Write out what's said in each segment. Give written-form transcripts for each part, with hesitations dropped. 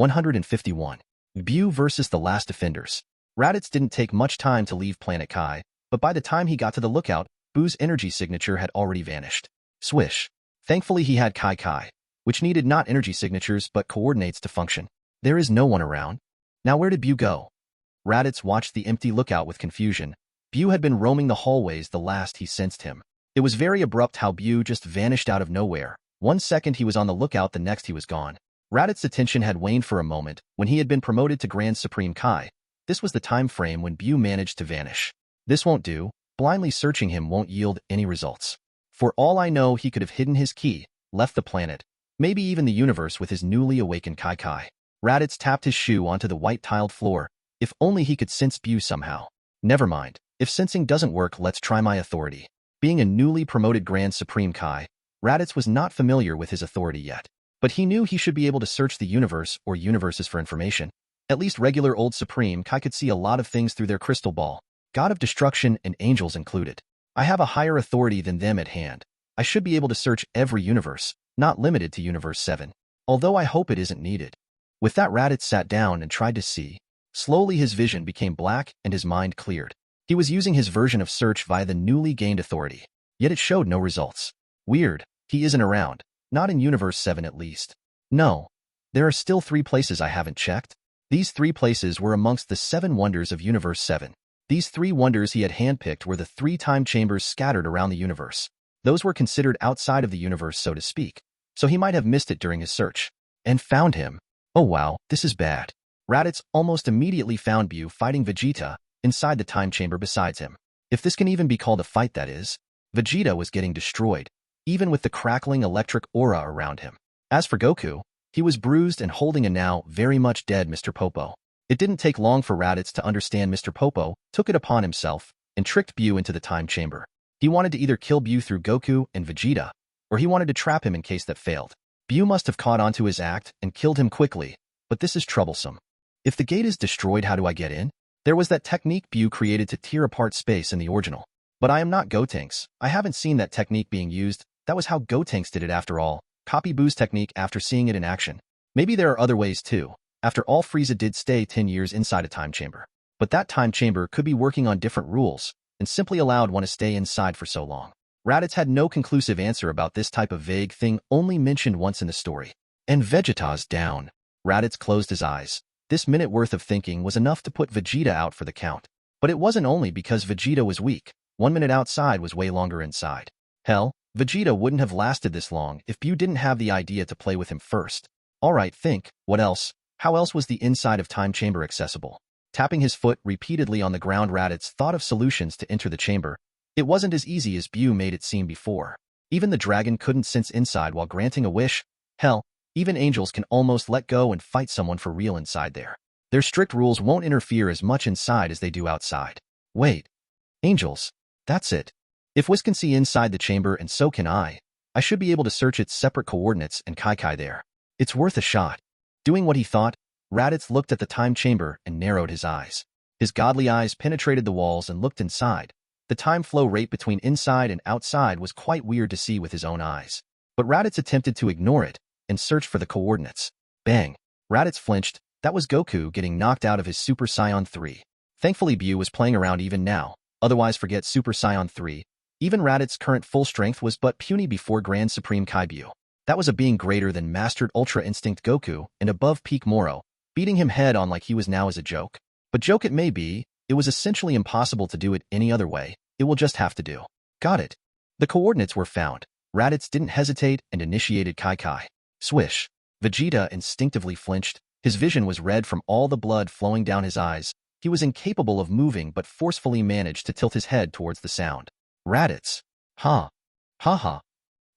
151. Bu versus the Last Defenders. Raditz didn't take much time to leave Planet Kai, but by the time he got to the lookout, Bu's energy signature had already vanished. Swish. Thankfully he had Kai, which needed not energy signatures but coordinates to function. There is no one around. Now where did Bu go? Raditz watched the empty lookout with confusion. Bu had been roaming the hallways the last he sensed him. It was very abrupt how Bu just vanished out of nowhere. 1 second he was on the lookout, the next he was gone. Raditz's attention had waned for a moment when he had been promoted to Grand Supreme Kai. This was the time frame when Bu managed to vanish. This won't do. Blindly searching him won't yield any results. For all I know, he could have hidden his key, left the planet, maybe even the universe with his newly awakened Kai. Raditz tapped his shoe onto the white-tiled floor. If only he could sense Bu somehow. Never mind. If sensing doesn't work, let's try my authority. Being a newly promoted Grand Supreme Kai, Raditz was not familiar with his authority yet. But he knew he should be able to search the universe or universes for information. At least regular old Supreme Kai could see a lot of things through their crystal ball, God of Destruction and angels included. I have a higher authority than them at hand. I should be able to search every universe, not limited to Universe 7. Although I hope it isn't needed. With that, Raditz sat down and tried to see. Slowly his vision became black and his mind cleared. He was using his version of search via the newly gained authority. Yet it showed no results. Weird. He isn't around. Not in Universe 7 at least. No. There are still 3 places I haven't checked. These 3 places were amongst the 7 wonders of Universe 7. These 3 wonders he had handpicked were the 3 time chambers scattered around the universe. Those were considered outside of the universe, so to speak. So he might have missed it during his search. And found him. Oh wow, this is bad. Raditz almost immediately found Bu fighting Vegeta inside the time chamber besides him. If this can even be called a fight, that is. Vegeta was getting destroyed, even with the crackling electric aura around him. As for Goku, he was bruised and holding a now very much dead Mr. Popo. It didn't take long for Raditz to understand Mr. Popo took it upon himself and tricked Bu into the time chamber. He wanted to either kill Bu through Goku and Vegeta, or he wanted to trap him in case that failed. Bu must have caught onto his act and killed him quickly, but this is troublesome. If the gate is destroyed, how do I get in? There was that technique Bu created to tear apart space in the original. But I am not Gotenks. I haven't seen that technique being used. That was how Gotenks did it after all. Copy Bu's technique after seeing it in action. Maybe there are other ways too. After all, Frieza did stay 10 years inside a time chamber. But that time chamber could be working on different rules, and simply allowed one to stay inside for so long. Raditz had no conclusive answer about this type of vague thing only mentioned once in the story. And Vegeta's down. Raditz closed his eyes. This minute worth of thinking was enough to put Vegeta out for the count. But it wasn't only because Vegeta was weak. 1 minute outside was way longer inside. Hell, Vegeta wouldn't have lasted this long if Bu didn't have the idea to play with him first. Alright, think. What else? How else was the inside of time chamber accessible? Tapping his foot repeatedly on the ground, Raditz thought of solutions to enter the chamber. It wasn't as easy as Bu made it seem before. Even the dragon couldn't sense inside while granting a wish. Hell, even angels can almost let go and fight someone for real inside there. Their strict rules won't interfere as much inside as they do outside. Wait. Angels. That's it. If Whis can see inside the chamber and so can I should be able to search its separate coordinates and Kai there. It's worth a shot. Doing what he thought, Raditz looked at the time chamber and narrowed his eyes. His godly eyes penetrated the walls and looked inside. The time flow rate between inside and outside was quite weird to see with his own eyes. But Raditz attempted to ignore it and search for the coordinates. Bang! Raditz flinched. That was Goku getting knocked out of his Super Saiyan 3. Thankfully Bu was playing around even now. Otherwise forget Super Saiyan 3. Even Raditz's current full strength was but puny before Grand Supreme Kai Bu. That was a being greater than Mastered Ultra Instinct Goku and above peak Moro, beating him head on like he was now as a joke. But joke it may be, it was essentially impossible to do it any other way. It will just have to do. Got it. The coordinates were found. Raditz didn't hesitate and initiated Kai. Swish. Vegeta instinctively flinched. His vision was red from all the blood flowing down his eyes. He was incapable of moving but forcefully managed to tilt his head towards the sound. Raditz. Ha. Ha ha.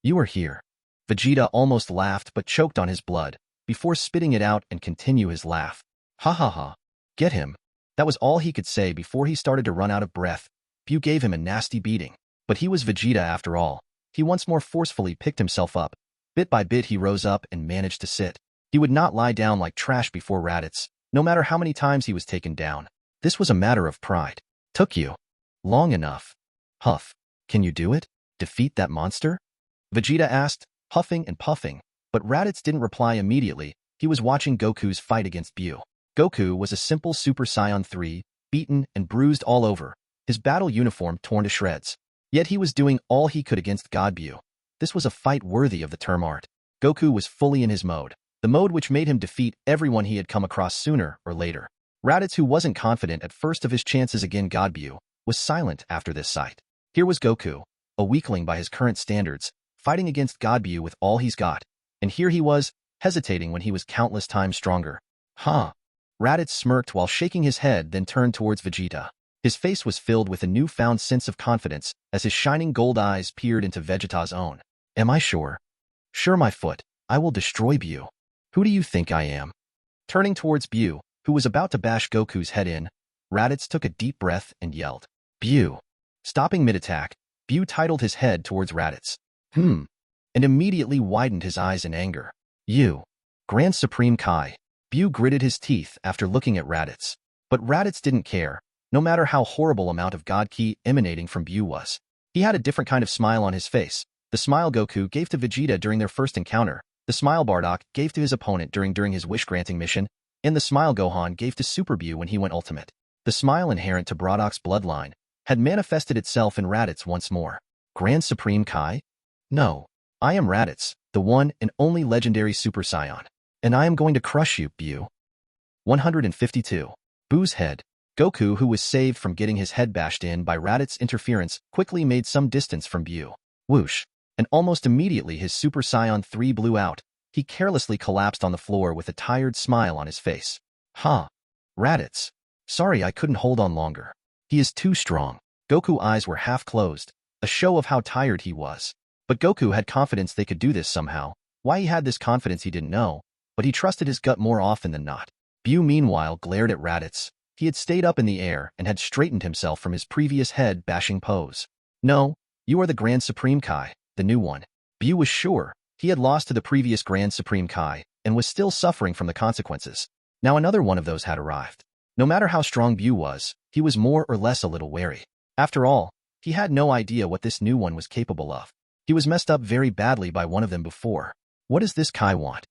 You are here. Vegeta almost laughed but choked on his blood, before spitting it out and continue his laugh. Ha ha ha. Get him. That was all he could say before he started to run out of breath. Bu gave him a nasty beating. But he was Vegeta after all. He once more forcefully picked himself up. Bit by bit he rose up and managed to sit. He would not lie down like trash before Raditz, no matter how many times he was taken down. This was a matter of pride. Took you long enough. Huff. Can you do it? Defeat that monster? Vegeta asked, huffing and puffing, but Raditz didn't reply immediately. he was watching Goku's fight against Bu. Goku was a simple Super Saiyan 3, beaten and bruised all over, his battle uniform torn to shreds. Yet he was doing all he could against God Bu. This was a fight worthy of the term art. Goku was fully in his mode, the mode which made him defeat everyone he had come across sooner or later. Raditz, who wasn't confident at first of his chances against God Bu, was silent after this sight. Here was Goku, a weakling by his current standards, fighting against God Bu with all he's got, and here he was, hesitating when he was countless times stronger. Huh? Raditz smirked while shaking his head, then turned towards Vegeta. His face was filled with a newfound sense of confidence as his shining gold eyes peered into Vegeta's own. Am I sure? Sure, my foot. I will destroy Bu. Who do you think I am? Turning towards Bu, who was about to bash Goku's head in, Raditz took a deep breath and yelled, Bu. Stopping mid-attack, Bu titled his head towards Raditz. And immediately widened his eyes in anger. You. Grand Supreme Kai. Bu gritted his teeth after looking at Raditz. But Raditz didn't care, no matter how horrible amount of God Ki emanating from Bu was. He had a different kind of smile on his face. The smile Goku gave to Vegeta during their first encounter, the smile Bardock gave to his opponent during his wish-granting mission, and the smile Gohan gave to Super Bu when he went ultimate. The smile inherent to Bardock's bloodline had manifested itself in Raditz once more. Grand Supreme Kai? No. I am Raditz, the one and only legendary Super Saiyan. And I am going to crush you, Bu. 152. Bu's head. Goku, who was saved from getting his head bashed in by Raditz's interference, quickly made some distance from Bu. Whoosh. And almost immediately his Super Saiyan 3 blew out. He carelessly collapsed on the floor with a tired smile on his face. Huh. Raditz. Sorry I couldn't hold on longer. He is too strong. Goku's eyes were half closed, a show of how tired he was. But Goku had confidence they could do this somehow. Why he had this confidence he didn't know, but he trusted his gut more often than not. Bu meanwhile glared at Raditz. He had stayed up in the air and had straightened himself from his previous head-bashing pose. No, you are the Grand Supreme Kai, the new one. Bu was sure he had lost to the previous Grand Supreme Kai and was still suffering from the consequences. Now another one of those had arrived. No matter how strong Bu was, he was more or less a little wary. After all, he had no idea what this new one was capable of. He was messed up very badly by one of them before. What does this Kai want?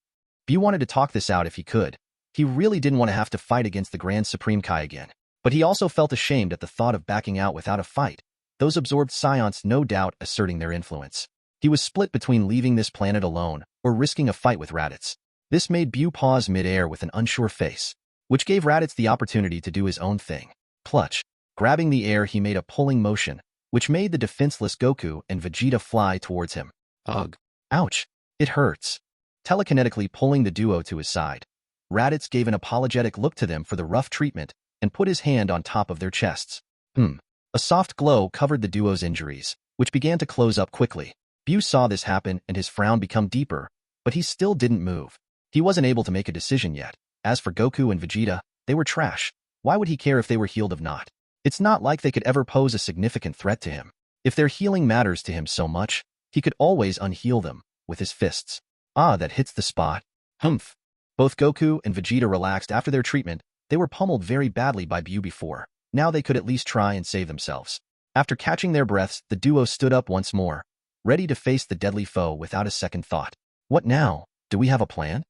Bu wanted to talk this out if he could. He really didn't want to have to fight against the Grand Supreme Kai again. But he also felt ashamed at the thought of backing out without a fight, those absorbed Saiyans no doubt asserting their influence. He was split between leaving this planet alone or risking a fight with Raditz. This made Bu pause mid-air with an unsure face, which gave Raditz the opportunity to do his own thing. Clutch. Grabbing the air, he made a pulling motion, which made the defenseless Goku and Vegeta fly towards him. Ugh. Ouch. It hurts. Telekinetically pulling the duo to his side, Raditz gave an apologetic look to them for the rough treatment and put his hand on top of their chests. A soft glow covered the duo's injuries, which began to close up quickly. Bu saw this happen and his frown become deeper, but he still didn't move. He wasn't able to make a decision yet. As for Goku and Vegeta, they were trash. Why would he care if they were healed or not? It's not like they could ever pose a significant threat to him. If their healing matters to him so much, he could always unheal them with his fists. Ah, that hits the spot. Humph. Both Goku and Vegeta relaxed after their treatment. They were pummeled very badly by Bu before. Now they could at least try and save themselves. After catching their breaths, the duo stood up once more, ready to face the deadly foe without a second thought. What now? Do we have a plan?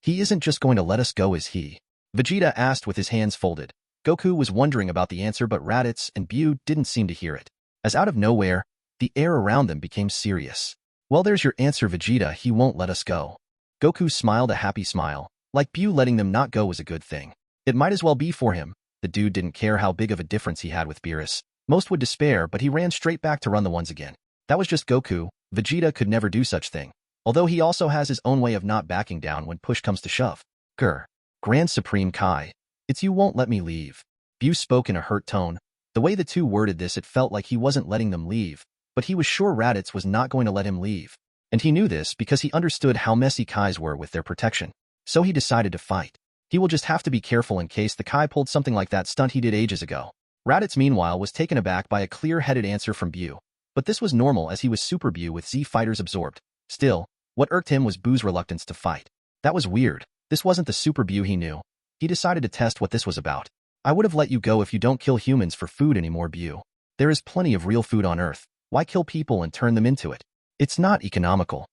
He isn't just going to let us go, is he? Vegeta asked with his hands folded. Goku was wondering about the answer, but Raditz and Bu didn't seem to hear it. As out of nowhere, the air around them became serious. Well, there's your answer, Vegeta. He won't let us go. Goku smiled a happy smile. Like Bu letting them not go was a good thing. It might as well be for him. The dude didn't care how big of a difference he had with Beerus. Most would despair, but he ran straight back to run the ones again. That was just Goku. Vegeta could never do such thing. Although he also has his own way of not backing down when push comes to shove. Grr. Grand Supreme Kai. It's you won't let me leave. Bu spoke in a hurt tone. The way the two worded this, it felt like he wasn't letting them leave, but he was sure Raditz was not going to let him leave. And he knew this because he understood how messy Kais were with their protection. So he decided to fight. He will just have to be careful in case the Kai pulled something like that stunt he did ages ago. Raditz meanwhile was taken aback by a clear-headed answer from Bu. But this was normal as he was Super Bu with Z fighters absorbed. Still, what irked him was Bu's reluctance to fight. That was weird. This wasn't the Super Bu he knew. He decided to test what this was about. I would have let you go if you don't kill humans for food anymore, Bu. There is plenty of real food on Earth. Why kill people and turn them into it? It's not economical.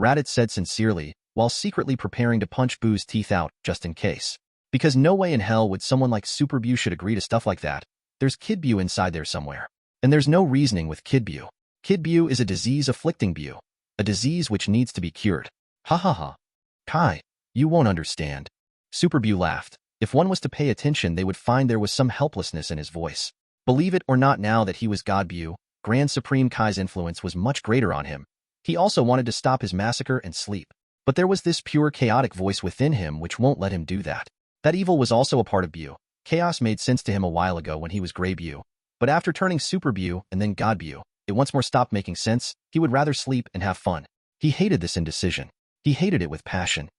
Raditz said sincerely, while secretly preparing to punch Boo's teeth out just in case. Because no way in hell would someone like Super Bu should agree to stuff like that. There's Kid Bu inside there somewhere. And there's no reasoning with Kid Bu. Kid Bu is a disease afflicting Bu. A disease which needs to be cured. Ha ha ha. Kai, you won't understand. Super Bu laughed. If one was to pay attention, they would find there was some helplessness in his voice. Believe it or not, now that he was God Bu, Grand Supreme Kai's influence was much greater on him. He also wanted to stop his massacre and sleep. But there was this pure chaotic voice within him which won't let him do that. That evil was also a part of Bu. Chaos made sense to him a while ago when he was Grey Bu. But after turning Super Bu and then God Bu, it once more stopped making sense. He would rather sleep and have fun. He hated this indecision. He hated it with passion.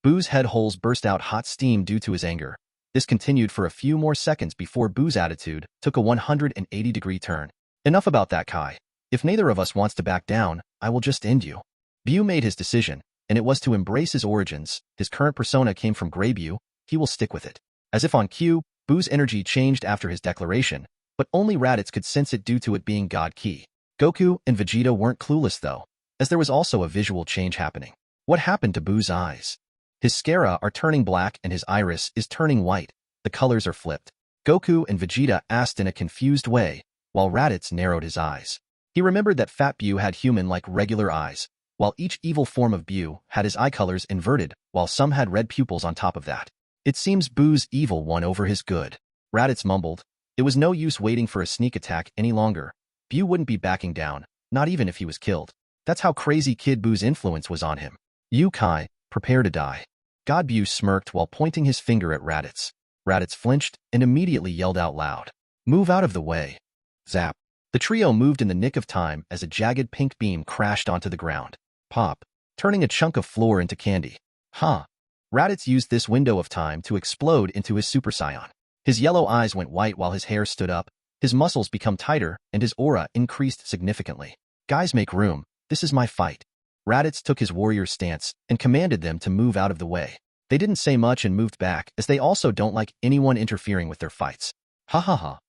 Boo's head holes burst out hot steam due to his anger. This continued for a few more seconds before Boo's attitude took a 180-degree turn. Enough about that, Kai. If neither of us wants to back down, I will just end you. Bu made his decision, and it was to embrace his origins. His current persona came from Grey Bu. He will stick with it. As if on cue, Boo's energy changed after his declaration, but only Raditz could sense it due to it being God Ki. Goku and Vegeta weren't clueless though, as there was also a visual change happening. What happened to Boo's eyes? His sclera are turning black and his iris is turning white. The colors are flipped. Goku and Vegeta asked in a confused way, while Raditz narrowed his eyes. He remembered that Fat Bu had human-like regular eyes, while each evil form of Bu had his eye colors inverted, while some had red pupils on top of that. It seems Boo's evil won over his good. Raditz mumbled. It was no use waiting for a sneak attack any longer. Bu wouldn't be backing down, not even if he was killed. That's how crazy Kid Boo's influence was on him. You, Kai, prepare to die. God Bu smirked while pointing his finger at Raditz. Raditz flinched and immediately yelled out loud. Move out of the way. Zap. The trio moved in the nick of time as a jagged pink beam crashed onto the ground. Pop. Turning a chunk of floor into candy. Huh. Raditz used this window of time to explode into his Super Saiyan. His yellow eyes went white while his hair stood up, his muscles become tighter, and his aura increased significantly. Guys, make room. This is my fight. Raditz took his warrior stance and commanded them to move out of the way. They didn't say much and moved back, as they also don't like anyone interfering with their fights. Ha ha ha.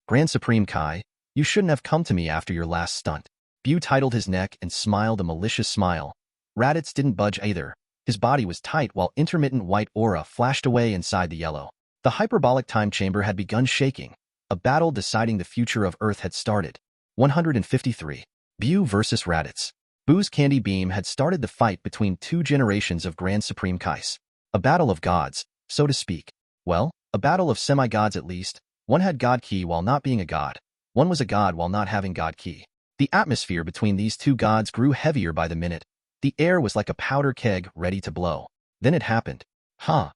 Grand Supreme Kai, you shouldn't have come to me after your last stunt. Bu titled his neck and smiled a malicious smile. Raditz didn't budge either. His body was tight while intermittent white aura flashed away inside the yellow. The hyperbolic time chamber had begun shaking. A battle deciding the future of Earth had started. 153. Bu versus Raditz. Bu's candy beam had started the fight between two generations of Grand Supreme Kais. A battle of gods, so to speak. Well, a battle of semi-gods at least. One had God Ki while not being a god. One was a god while not having God Ki. The atmosphere between these two gods grew heavier by the minute. The air was like a powder keg ready to blow. Then it happened. Huh.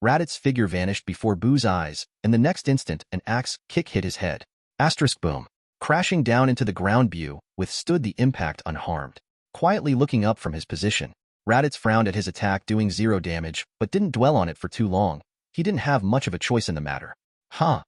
Raditz's figure vanished before Bu's eyes, and the next instant an axe kick hit his head. Asterisk boom. Crashing down into the ground, Bu withstood the impact unharmed. Quietly looking up from his position, Raditz frowned at his attack doing 0 damage, but didn't dwell on it for too long. He didn't have much of a choice in the matter. Huh.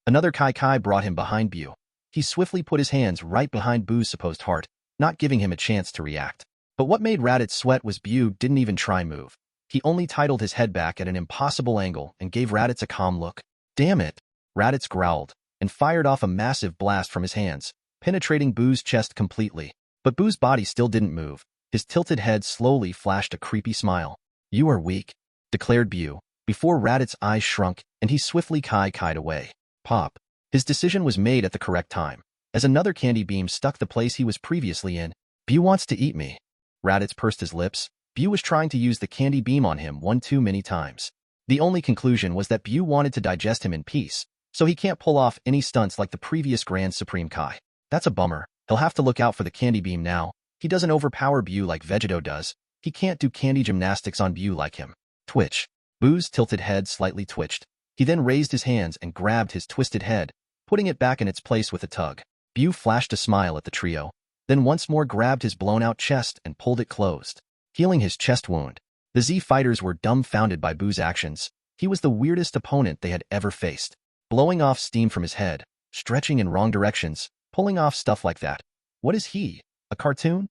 Another Kai brought him behind Bu. He swiftly put his hands right behind Bu's supposed heart, not giving him a chance to react. But what made Raditz sweat was Bu didn't even try move. He only titled his head back at an impossible angle and gave Raditz a calm look. Damn it. Raditz growled and fired off a massive blast from his hands, penetrating Bu's chest completely. But Bu's body still didn't move. His tilted head slowly flashed a creepy smile. You are weak, declared Bu, before Raditz's eyes shrunk and he swiftly Kai'd away. Pop. His decision was made at the correct time. As another candy beam stuck the place he was previously in, Bu wants to eat me. Raditz pursed his lips. Bu was trying to use the candy beam on him one too many times. The only conclusion was that Bu wanted to digest him in peace, so he can't pull off any stunts like the previous Grand Supreme Kai. That's a bummer. He'll have to look out for the candy beam now. He doesn't overpower Bu like Vegeto does. He can't do candy gymnastics on Bu like him. Twitch. Bu's tilted head slightly twitched. He then raised his hands and grabbed his twisted head, putting it back in its place with a tug. Bu flashed a smile at the trio, then once more grabbed his blown-out chest and pulled it closed, healing his chest wound. The Z fighters were dumbfounded by Bu's actions. He was the weirdest opponent they had ever faced. Blowing off steam from his head, stretching in wrong directions, pulling off stuff like that. What is he? A cartoon?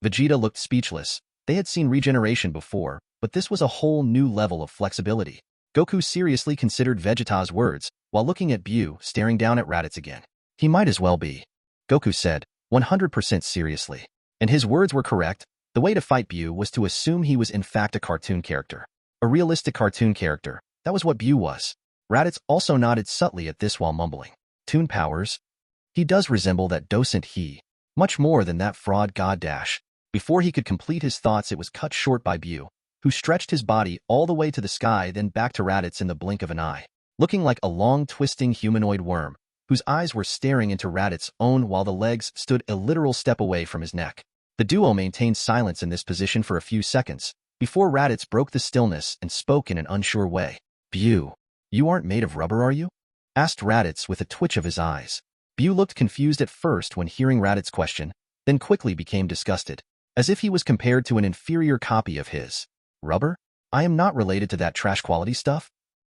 Vegeta looked speechless. They had seen regeneration before, but this was a whole new level of flexibility. Goku seriously considered Vegeta's words, while looking at Bu staring down at Raditz again. He might as well be. Goku said, 100% seriously. And his words were correct. The way to fight Bu was to assume he was in fact a cartoon character. A realistic cartoon character. That was what Bu was. Raditz also nodded subtly at this while mumbling. Toon powers? He does resemble that docent he. Much more than that fraud god dash. Before he could complete his thoughts, it was cut short by Bu, who stretched his body all the way to the sky, then back to Raditz in the blink of an eye, looking like a long, twisting humanoid worm, whose eyes were staring into Raditz's own while the legs stood a literal step away from his neck. The duo maintained silence in this position for a few seconds, before Raditz broke the stillness and spoke in an unsure way. Bu, you aren't made of rubber, are you? Asked Raditz with a twitch of his eyes. Bu looked confused at first when hearing Raditz's question, then quickly became disgusted, as if he was compared to an inferior copy of his. Rubber? I am not related to that trash quality stuff.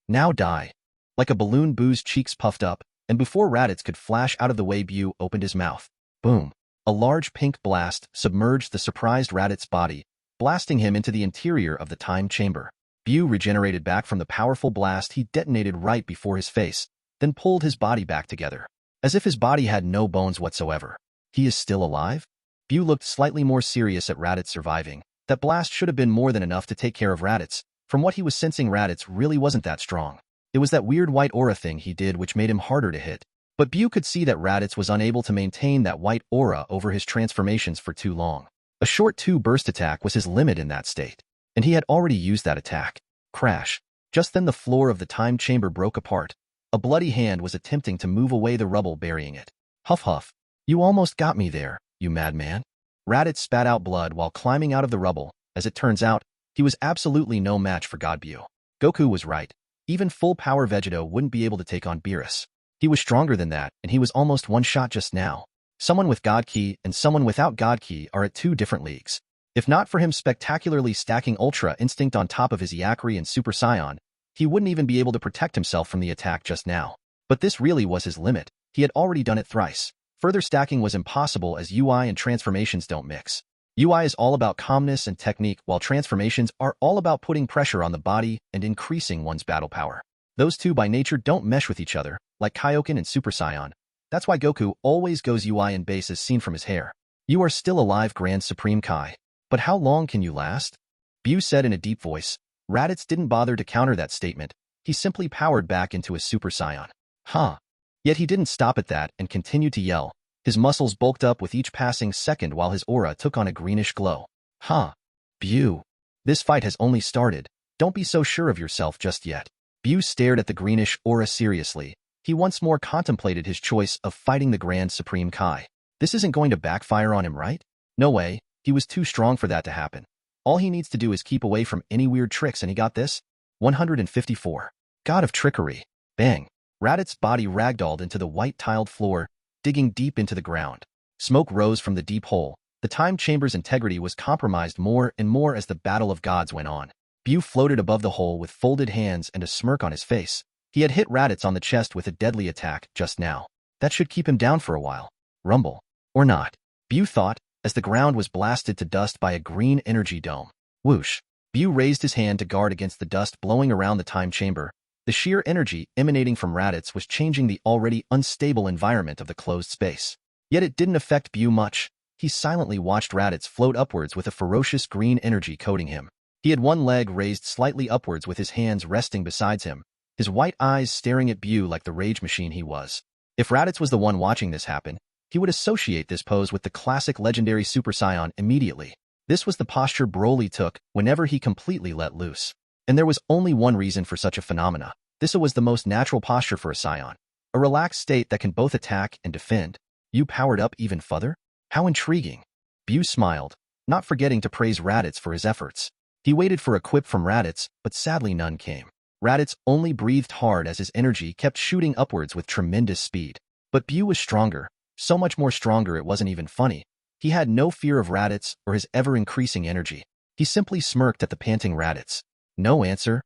Now die. Like a balloon, Bu's cheeks puffed up, and before Raditz could flash out of the way, Bu opened his mouth. Boom. A large pink blast submerged the surprised Raditz's body, blasting him into the interior of the time chamber. Bu regenerated back from the powerful blast he detonated right before his face, then pulled his body back together, as if his body had no bones whatsoever. He is still alive? Bu looked slightly more serious at Raditz surviving. That blast should have been more than enough to take care of Raditz. From what he was sensing, Raditz really wasn't that strong. It was that weird white aura thing he did which made him harder to hit. But Bu could see that Raditz was unable to maintain that white aura over his transformations for too long. A short 2-burst attack was his limit in that state, and he had already used that attack. Crash. Just then the floor of the time chamber broke apart. A bloody hand was attempting to move away the rubble burying it. Huff huff. You almost got me there, you madman. Raditz spat out blood while climbing out of the rubble. As it turns out, he was absolutely no match for God Bu. Goku was right. Even full-power Vegito wouldn't be able to take on Beerus. He was stronger than that, and he was almost one shot just now. Someone with God Ki and someone without God Ki are at 2 different leagues. If not for him spectacularly stacking Ultra Instinct on top of his Iakri and Super Saiyan, he wouldn't even be able to protect himself from the attack just now. But this really was his limit. He had already done it thrice. Further stacking was impossible as UI and transformations don't mix. UI is all about calmness and technique, while transformations are all about putting pressure on the body and increasing one's battle power. Those two by nature don't mesh with each other, like Kaioken and Super Saiyan. That's why Goku always goes UI in base as seen from his hair. You are still alive, Grand Supreme Kai. But how long can you last? Bu said in a deep voice. Raditz didn't bother to counter that statement. He simply powered back into his Super Saiyan. Huh. Yet he didn't stop at that and continued to yell. His muscles bulked up with each passing second while his aura took on a greenish glow. Huh. Bu. This fight has only started. Don't be so sure of yourself just yet. Bu stared at the greenish aura seriously. He once more contemplated his choice of fighting the Grand Supreme Kai. This isn't going to backfire on him, right? No way. He was too strong for that to happen. All he needs to do is keep away from any weird tricks, and he got this. 154. God of Trickery. Bang. Raditz's body ragdolled into the white-tiled floor, digging deep into the ground. Smoke rose from the deep hole. The time chamber's integrity was compromised more and more as the battle of gods went on. Bu floated above the hole with folded hands and a smirk on his face. He had hit Raditz on the chest with a deadly attack just now. That should keep him down for a while. Rumble. Or not. Bu thought, as the ground was blasted to dust by a green energy dome. Whoosh. Bu raised his hand to guard against the dust blowing around the time chamber. The sheer energy emanating from Raditz was changing the already unstable environment of the closed space. Yet it didn't affect Bu much. He silently watched Raditz float upwards with a ferocious green energy coating him. He had one leg raised slightly upwards with his hands resting beside him, his white eyes staring at Bu like the rage machine he was. If Raditz was the one watching this happen, he would associate this pose with the classic legendary Super Saiyan immediately. This was the posture Broly took whenever he completely let loose. And there was only one reason for such a phenomena. This was the most natural posture for a Saiyan. A relaxed state that can both attack and defend. You powered up even further? How intriguing. Bu smiled, not forgetting to praise Raditz for his efforts. He waited for a quip from Raditz, but sadly none came. Raditz only breathed hard as his energy kept shooting upwards with tremendous speed. But Bu was stronger, so much more stronger it wasn't even funny. He had no fear of Raditz or his ever-increasing energy. He simply smirked at the panting Raditz. No answer.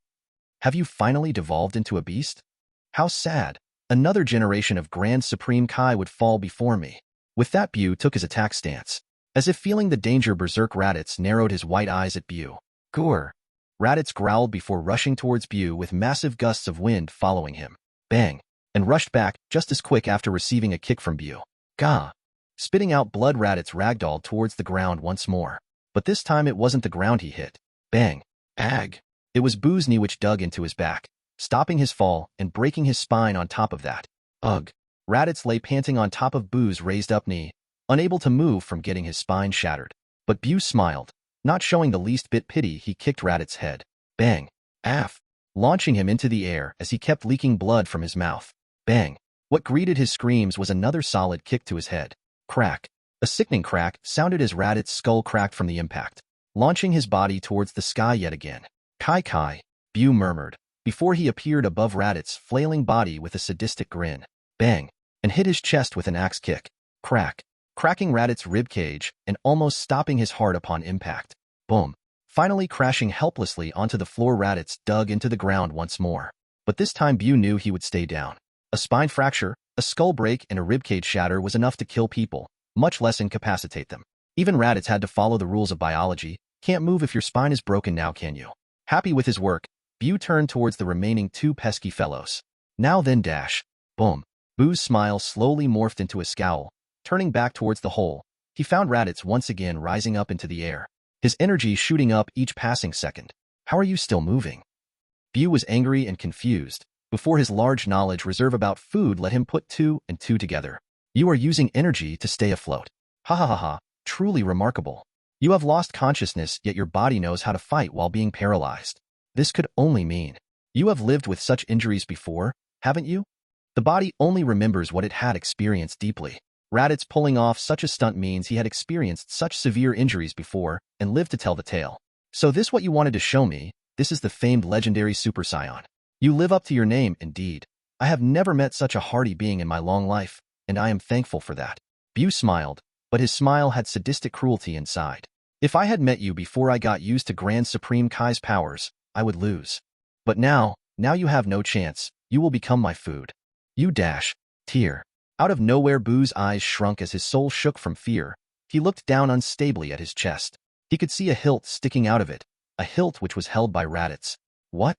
Have you finally devolved into a beast? How sad. Another generation of Grand Supreme Kai would fall before me. With that, Bu took his attack stance. As if feeling the danger, Berserk Raditz narrowed his white eyes at Bu. Gore. Raditz growled before rushing towards Bu with massive gusts of wind following him. Bang. And rushed back just as quick after receiving a kick from Bu. Gah. Spitting out blood, Raditz ragdolled towards the ground once more. But this time it wasn't the ground he hit. Bang. Ag. It was Boo's knee which dug into his back, stopping his fall and breaking his spine on top of that. Ugh. Raditz lay panting on top of Boo's raised-up knee, unable to move from getting his spine shattered. But Bu smiled. Not showing the least bit pity, he kicked Raditz's head. Bang. Aff. Launching him into the air as he kept leaking blood from his mouth. Bang. What greeted his screams was another solid kick to his head. Crack. A sickening crack sounded as Raditz's skull cracked from the impact, launching his body towards the sky yet again. Kai, Bu murmured, before he appeared above Raditz's flailing body with a sadistic grin. Bang. And hit his chest with an axe kick. Crack. Cracking Raditz's ribcage and almost stopping his heart upon impact. Boom. Finally crashing helplessly onto the floor, Raditz dug into the ground once more. But this time Bu knew he would stay down. A spine fracture, a skull break, and a ribcage shatter was enough to kill people, much less incapacitate them. Even Raditz had to follow the rules of biology. Can't move if your spine is broken now, can you? Happy with his work, Bu turned towards the remaining two pesky fellows. Now then dash. Boom. Bu's smile slowly morphed into a scowl. Turning back towards the hole, he found Raditz once again rising up into the air, his energy shooting up each passing second. How are you still moving? Bu was angry and confused, before his large knowledge reserve about food let him put two and two together. You are using energy to stay afloat. Ha ha ha ha, truly remarkable. You have lost consciousness, yet your body knows how to fight while being paralyzed. This could only mean you have lived with such injuries before, haven't you? The body only remembers what it had experienced deeply. Raditz pulling off such a stunt means he had experienced such severe injuries before and lived to tell the tale. So this what you wanted to show me? This is the famed legendary Super Saiyan. You live up to your name, indeed. I have never met such a hardy being in my long life, and I am thankful for that. Bu smiled, but his smile had sadistic cruelty inside. If I had met you before I got used to Grand Supreme Kai's powers, I would lose. But now you have no chance. You will become my food. You dash. Tear. Out of nowhere, Bu's eyes shrunk as his soul shook from fear. He looked down unstably at his chest. He could see a hilt sticking out of it, a hilt which was held by Raditz. What?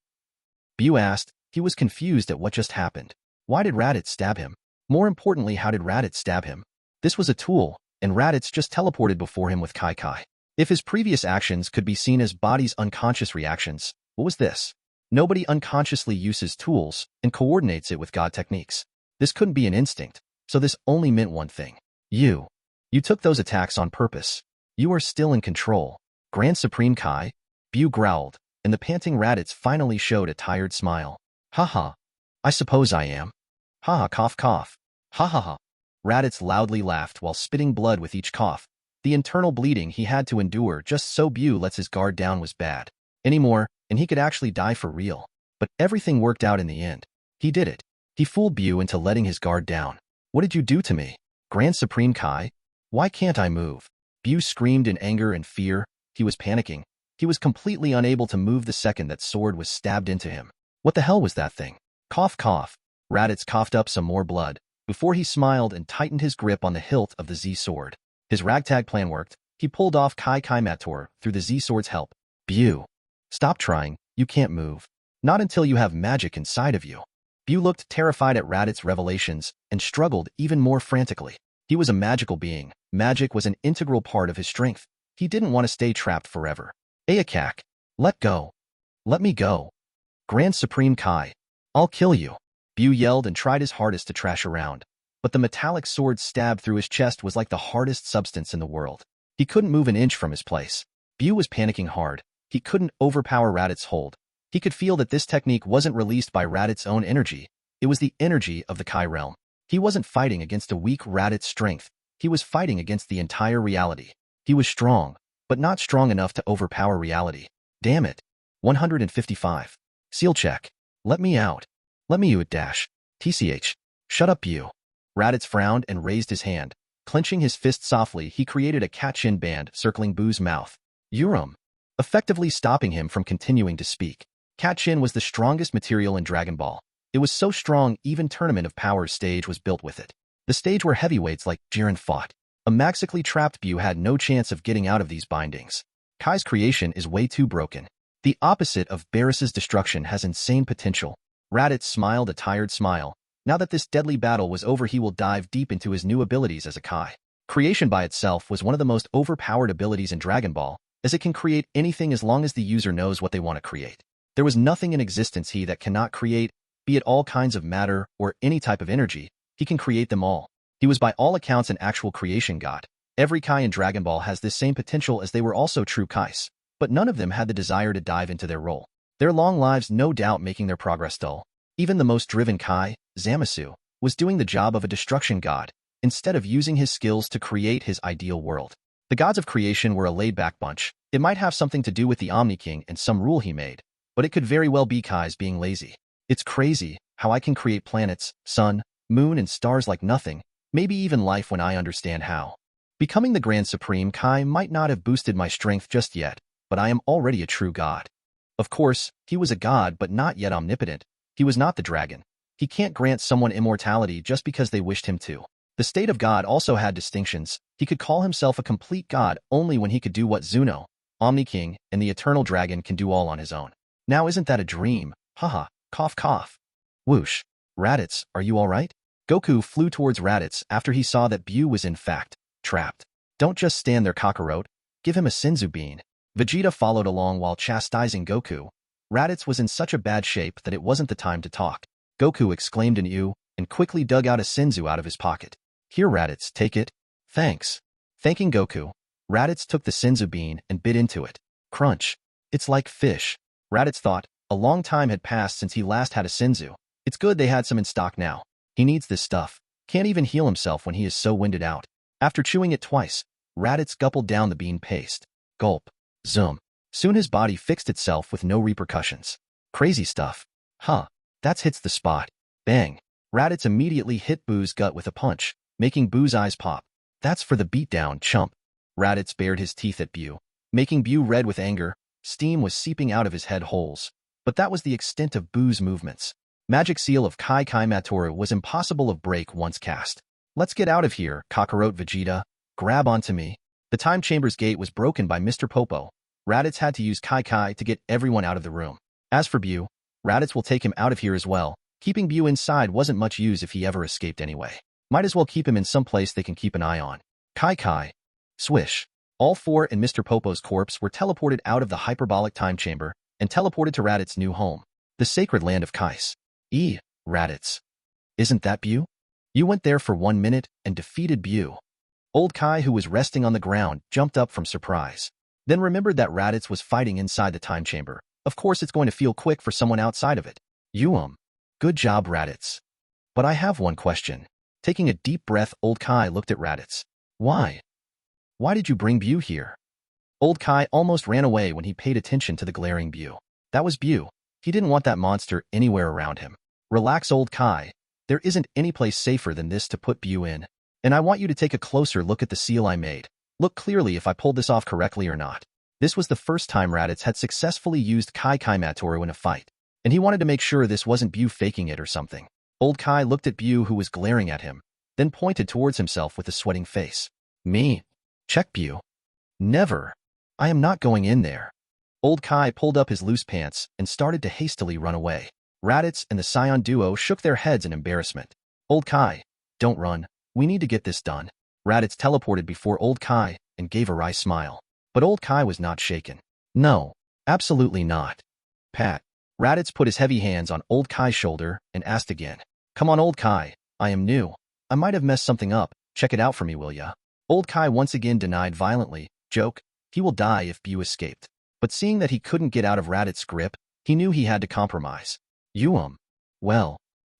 Bu asked. He was confused at what just happened. Why did Raditz stab him? More importantly, how did Raditz stab him? This was a tool, and Raditz just teleported before him with Kai. If his previous actions could be seen as body's unconscious reactions, what was this? Nobody unconsciously uses tools and coordinates it with God techniques. This couldn't be an instinct. So this only meant one thing. You took those attacks on purpose. You are still in control. Grand Supreme Kai? Bu growled, and the panting Raditz finally showed a tired smile. Ha. I suppose I am. Ha cough cough. Ha. Raditz loudly laughed while spitting blood with each cough. The internal bleeding he had to endure just so Bu lets his guard down was bad. Anymore, and he could actually die for real. But everything worked out in the end. He did it. He fooled Bu into letting his guard down. What did you do to me? Grand Supreme Kai? Why can't I move? Bu screamed in anger and fear. He was panicking. He was completely unable to move the second that sword was stabbed into him. What the hell was that thing? Cough cough. Raditz coughed up some more blood, before he smiled and tightened his grip on the hilt of the Z sword. His ragtag plan worked. He pulled off Kai Mator through the Z sword's help. Bu. Stop trying. You can't move. Not until you have magic inside of you. Bu looked terrified at Raditz's revelations and struggled even more frantically. He was a magical being. Magic was an integral part of his strength. He didn't want to stay trapped forever. Ayakak. Let go. Let me go. Grand Supreme Kai. I'll kill you. Bu yelled and tried his hardest to trash around. But the metallic sword stabbed through his chest was like the hardest substance in the world. He couldn't move an inch from his place. Bu was panicking hard. He couldn't overpower Raditz's hold. He could feel that this technique wasn't released by Raditz's own energy. It was the energy of the Kai realm. He wasn't fighting against a weak Raditz's strength. He was fighting against the entire reality. He was strong, but not strong enough to overpower reality. Damn it. 155. Seal check. Let me out. Let me out dash. TCH. Shut up you. Raditz frowned and raised his hand. Clenching his fist softly, he created a Kachin band circling Bu's mouth. Urum. Effectively stopping him from continuing to speak. Kachin was the strongest material in Dragonball. It was so strong even Tournament of Powers stage was built with it. The stage where heavyweights like Jiren fought. A maxically trapped Bu had no chance of getting out of these bindings. Kai's creation is way too broken. The opposite of Barris's destruction has insane potential. Raditz smiled a tired smile. Now that this deadly battle was over, he will dive deep into his new abilities as a Kai. Creation by itself was one of the most overpowered abilities in Dragonball, as it can create anything as long as the user knows what they want to create. There was nothing in existence he that cannot create, be it all kinds of matter or any type of energy, he can create them all. He was by all accounts an actual creation god. Every Kai in Dragon Ball has this same potential as they were also true Kais, but none of them had the desire to dive into their role. Their long lives no doubt making their progress dull. Even the most driven Kai, Zamasu, was doing the job of a destruction god, instead of using his skills to create his ideal world. The gods of creation were a laid-back bunch. It might have something to do with the Omni King and some rule he made, but it could very well be Kai's being lazy. It's crazy how I can create planets, sun, moon, and stars like nothing, maybe even life when I understand how. Becoming the Grand Supreme Kai might not have boosted my strength just yet, but I am already a true god. Of course, he was a god but not yet omnipotent. He was not the dragon. He can't grant someone immortality just because they wished him to. The state of God also had distinctions. He could call himself a complete god only when he could do what Zuno, Omni King, and the Eternal Dragon can do all on his own. Now isn't that a dream? Haha, cough cough. Whoosh. Raditz, are you alright? Goku flew towards Raditz after he saw that Bu was in fact trapped. Don't just stand there, Kakarot. Give him a Senzu bean. Vegeta followed along while chastising Goku. Raditz was in such a bad shape that it wasn't the time to talk. Goku exclaimed in ew and quickly dug out a Senzu out of his pocket. Here, Raditz, take it. Thanks. Thanking Goku, Raditz took the Senzu bean and bit into it. Crunch. It's like fish. Raditz thought. A long time had passed since he last had a Senzu. It's good they had some in stock now. He needs this stuff. Can't even heal himself when he is so winded out. After chewing it twice, Raditz gulped down the bean paste. Gulp. Zoom. Soon his body fixed itself with no repercussions. Crazy stuff. Huh. That's hits the spot. Bang. Raditz immediately hit Buu's gut with a punch, making Buu's eyes pop. That's for the beatdown, chump. Raditz bared his teeth at Bu, making Bu red with anger. Steam was seeping out of his head holes. But that was the extent of Buu's movements. Magic Seal of Kai Kai Matoru was impossible of break once cast. Let's get out of here, Kakarot Vegeta. Grab onto me. The time chamber's gate was broken by Mr. Popo. Raditz had to use Kai Kai to get everyone out of the room. As for Bu, Raditz will take him out of here as well. Keeping Bu inside wasn't much use if he ever escaped anyway. Might as well keep him in some place they can keep an eye on. Kai Kai. Swish. All four and Mr. Popo's corpse were teleported out of the hyperbolic time chamber and teleported to Raditz's new home, the sacred land of Kais. Raditz. Isn't that Bu? You went there for 1 minute and defeated Bu. Old Kai, who was resting on the ground, jumped up from surprise. Then remembered that Raditz was fighting inside the time chamber. Of course it's going to feel quick for someone outside of it. Good job, Raditz. But I have one question. Taking a deep breath, Old Kai looked at Raditz. Why? Why did you bring Bu here? Old Kai almost ran away when he paid attention to the glaring Bu. That was Bu. He didn't want that monster anywhere around him. Relax, Old Kai. There isn't any place safer than this to put Bu in. And I want you to take a closer look at the seal I made. Look clearly if I pulled this off correctly or not. This was the first time Raditz had successfully used Kai Kai Matoru in a fight, and he wanted to make sure this wasn't Bu faking it or something. Old Kai looked at Bu, who was glaring at him, then pointed towards himself with a sweating face. Me? Check, Bu. Never. I am not going in there. Old Kai pulled up his loose pants and started to hastily run away. Raditz and the Saiyan duo shook their heads in embarrassment. Old Kai, don't run. We need to get this done. Raditz teleported before Old Kai and gave a wry smile. But Old Kai was not shaken. No, absolutely not. Pat. Raditz put his heavy hands on Old Kai's shoulder and asked again. Come on, Old Kai. I am new. I might have messed something up. Check it out for me, will ya? Old Kai once again denied violently. Joke. He will die if Bu escaped. But seeing that he couldn't get out of Raditz's grip, he knew he had to compromise. Well,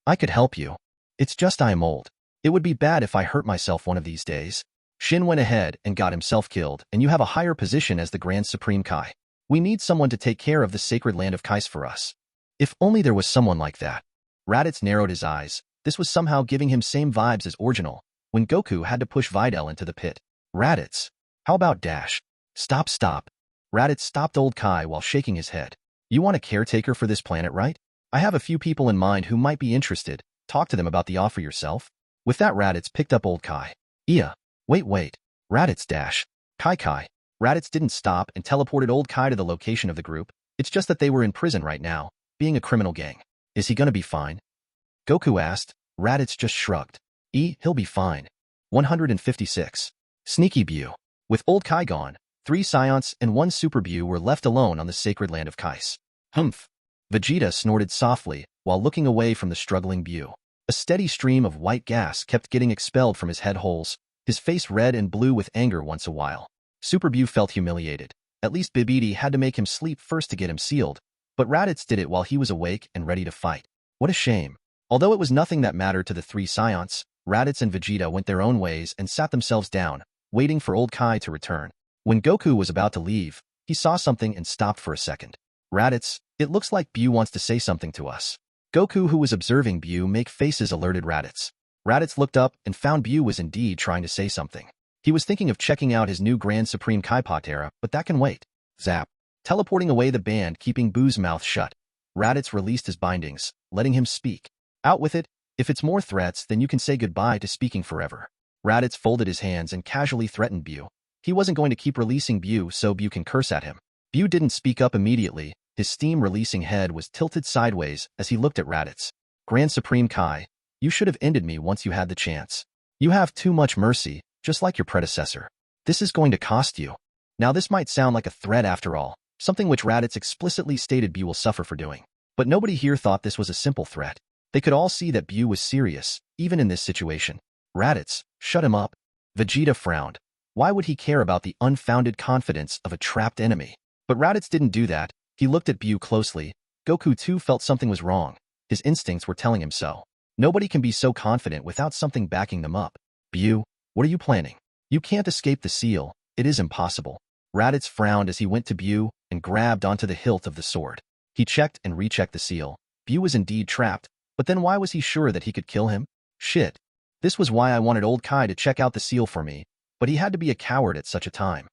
I could help you. It's just I am old. It would be bad if I hurt myself one of these days. Shin went ahead and got himself killed, and you have a higher position as the Grand Supreme Kai. We need someone to take care of the sacred land of Kais for us. If only there was someone like that. Raditz narrowed his eyes. This was somehow giving him same vibes as Original, when Goku had to push Videl into the pit. Raditz. How about Dash? Stop. Raditz stopped Old Kai while shaking his head. You want a caretaker for this planet, right? I have a few people in mind who might be interested. Talk to them about the offer yourself. With that, Raditz picked up Old Kai. Wait. Raditz Dash. Kai. Raditz didn't stop and teleported Old Kai to the location of the group. It's just that they were in prison right now, being a criminal gang. Is he gonna be fine? Goku asked. Raditz just shrugged. He'll be fine. 156. Sneaky Bu. With Old Kai gone, 3 Saiyans and 1 Super Buu were left alone on the sacred land of Kais. Humph! Vegeta snorted softly while looking away from the struggling Buu. A steady stream of white gas kept getting expelled from his head holes, his face red and blue with anger once a while. Super Buu felt humiliated. At least Bibidi had to make him sleep first to get him sealed, but Raditz did it while he was awake and ready to fight. What a shame. Although it was nothing that mattered to the 3 Saiyans, Raditz and Vegeta went their own ways and sat themselves down, waiting for old Kai to return. When Goku was about to leave, he saw something and stopped for a second. Raditz, it looks like Buu wants to say something to us. Goku, who was observing Buu make faces, alerted Raditz. Raditz looked up and found Buu was indeed trying to say something. He was thinking of checking out his new Grand Supreme Kai Patera, but that can wait. Zap. Teleporting away the band, keeping Buu's mouth shut. Raditz released his bindings, letting him speak. Out with it. If it's more threats, then you can say goodbye to speaking forever. Raditz folded his hands and casually threatened Buu. He wasn't going to keep releasing Buu so Buu can curse at him. Buu didn't speak up immediately. His steam-releasing head was tilted sideways as he looked at Raditz. Grand Supreme Kai, you should have ended me once you had the chance. You have too much mercy, just like your predecessor. This is going to cost you. Now this might sound like a threat after all, something which Raditz explicitly stated Buu will suffer for doing. But nobody here thought this was a simple threat. They could all see that Buu was serious, even in this situation. Raditz, shut him up. Vegeta frowned. Why would he care about the unfounded confidence of a trapped enemy? But Raditz didn't do that. He looked at Buu closely. Goku too felt something was wrong. His instincts were telling him so. Nobody can be so confident without something backing them up. Buu, what are you planning? You can't escape the seal. It is impossible. Raditz frowned as he went to Buu and grabbed onto the hilt of the sword. He checked and rechecked the seal. Buu was indeed trapped, but then why was he sure that he could kill him? Shit. This was why I wanted old Kai to check out the seal for me, but he had to be a coward at such a time.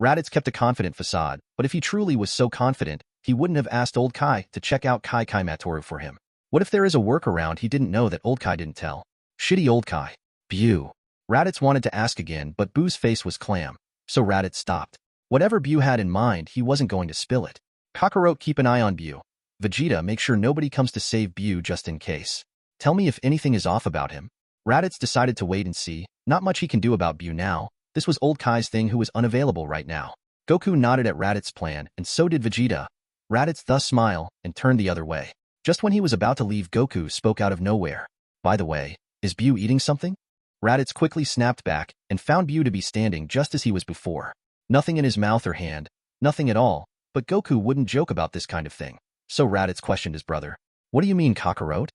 Raditz kept a confident facade, but if he truly was so confident, he wouldn't have asked old Kai to check out Kai Matoru for him. What if there is a workaround he didn't know that old Kai didn't tell? Shitty old Kai. Buu. Raditz wanted to ask again, but Buu's face was clam, so Raditz stopped. Whatever Buu had in mind, he wasn't going to spill it. Kakarot, keep an eye on Buu. Vegeta, make sure nobody comes to save Buu just in case. Tell me if anything is off about him. Raditz decided to wait and see. Not much he can do about Buu now. This was old Kai's thing, who was unavailable right now. Goku nodded at Raditz's plan, and so did Vegeta. Raditz thus smiled and turned the other way. Just when he was about to leave, Goku spoke out of nowhere. By the way, is Buu eating something? Raditz quickly snapped back and found Buu to be standing just as he was before. Nothing in his mouth or hand, nothing at all, but Goku wouldn't joke about this kind of thing. So Raditz questioned his brother. What do you mean, Kakarot?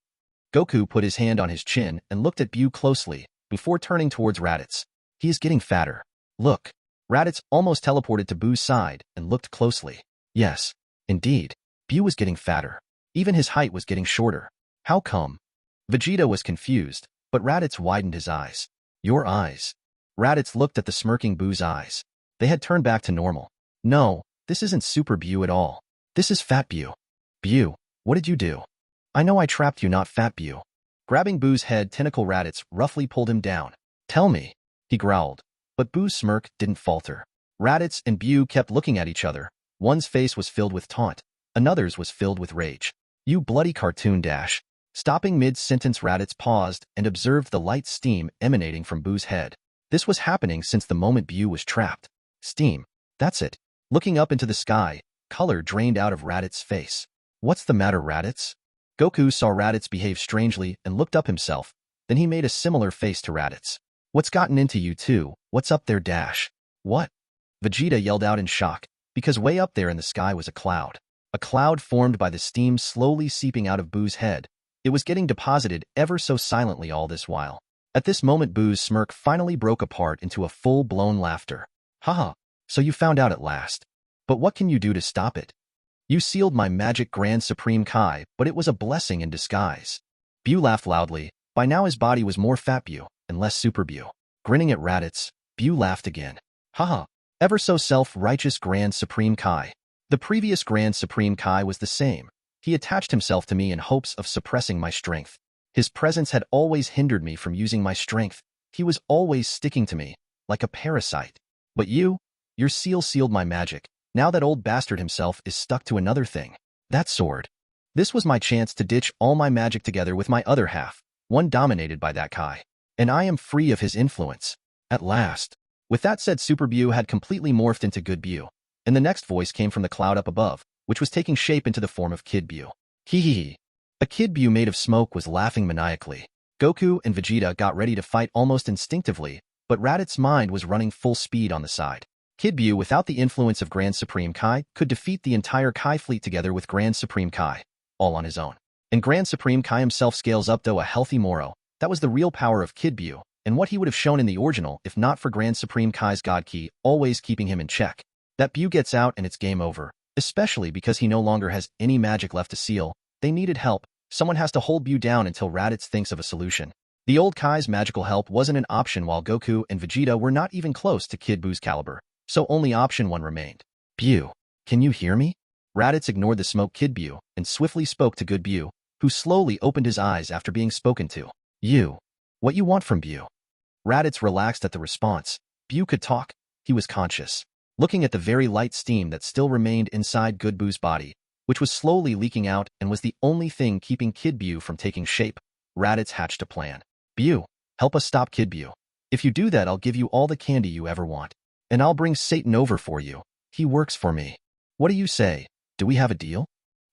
Goku put his hand on his chin and looked at Buu closely before turning towards Raditz. He is getting fatter. Look. Raditz almost teleported to Buu's side and looked closely. Yes, indeed. Buu was getting fatter. Even his height was getting shorter. How come? Vegeta was confused, but Raditz widened his eyes. Your eyes. Raditz looked at the smirking Buu's eyes. They had turned back to normal. No, this isn't Super Buu at all. This is Fat Buu. Buu, what did you do? I know I trapped you, not Fat Buu. Grabbing Buu's head tentacle, Raditz roughly pulled him down. Tell me, he growled. But Buu's smirk didn't falter. Raditz and Buu kept looking at each other. One's face was filled with taunt. Another's was filled with rage. You bloody cartoon dash. Stopping mid-sentence, Raditz paused and observed the light steam emanating from Buu's head. This was happening since the moment Buu was trapped. Steam. That's it. Looking up into the sky, color drained out of Raditz's face. What's the matter, Raditz? Goku saw Raditz behave strangely and looked up himself. Then he made a similar face to Raditz. What's gotten into you two? What's up there, dash? What? Vegeta yelled out in shock, because way up there in the sky was a cloud. A cloud formed by the steam slowly seeping out of Buu's head. It was getting deposited ever so silently all this while. At this moment, Buu's smirk finally broke apart into a full-blown laughter. Haha, so you found out at last. But what can you do to stop it? You sealed my magic Grand Supreme Kai, but it was a blessing in disguise. Buu laughed loudly. By now his body was more Fat Buu and less Super Buu. Grinning at Raditz, Buu laughed again. Haha, ever so self-righteous Grand Supreme Kai. The previous Grand Supreme Kai was the same. He attached himself to me in hopes of suppressing my strength. His presence had always hindered me from using my strength. He was always sticking to me, like a parasite. But you, your seal sealed my magic. Now that old bastard himself is stuck to another thing. That sword. This was my chance to ditch all my magic together with my other half, one dominated by that Kai. And I am free of his influence. At last. With that said, Super Bu had completely morphed into Good Bu, and the next voice came from the cloud up above, which was taking shape into the form of Kid Bu. Hee hee hee. A Kid Bu made of smoke was laughing maniacally. Goku and Vegeta got ready to fight almost instinctively, but Raditz's mind was running full speed on the side. Kid Bu, without the influence of Grand Supreme Kai, could defeat the entire Kai fleet together with Grand Supreme Kai, all on his own. And Grand Supreme Kai himself scales up to a healthy Moro. That was the real power of Kid Bu, and what he would have shown in the original if not for Grand Supreme Kai's God Ki always keeping him in check. That Bu gets out and it's game over, especially because he no longer has any magic left to seal. They needed help. Someone has to hold Bu down until Raditz thinks of a solution. The old Kai's magical help wasn't an option while Goku and Vegeta were not even close to Kid Bu's caliber, so only option one remained. Bu, can you hear me? Raditz ignored the smoke Kid Bu and swiftly spoke to Good Bu, who slowly opened his eyes after being spoken to. You. What you want from Bu? Raditz relaxed at the response. Bu could talk. He was conscious. Looking at the very light steam that still remained inside Good Bu's body, which was slowly leaking out and was the only thing keeping Kid Bu from taking shape, Raditz hatched a plan. Bu, help us stop Kid Bu. If you do that, I'll give you all the candy you ever want. And I'll bring Satan over for you. He works for me. What do you say? Do we have a deal?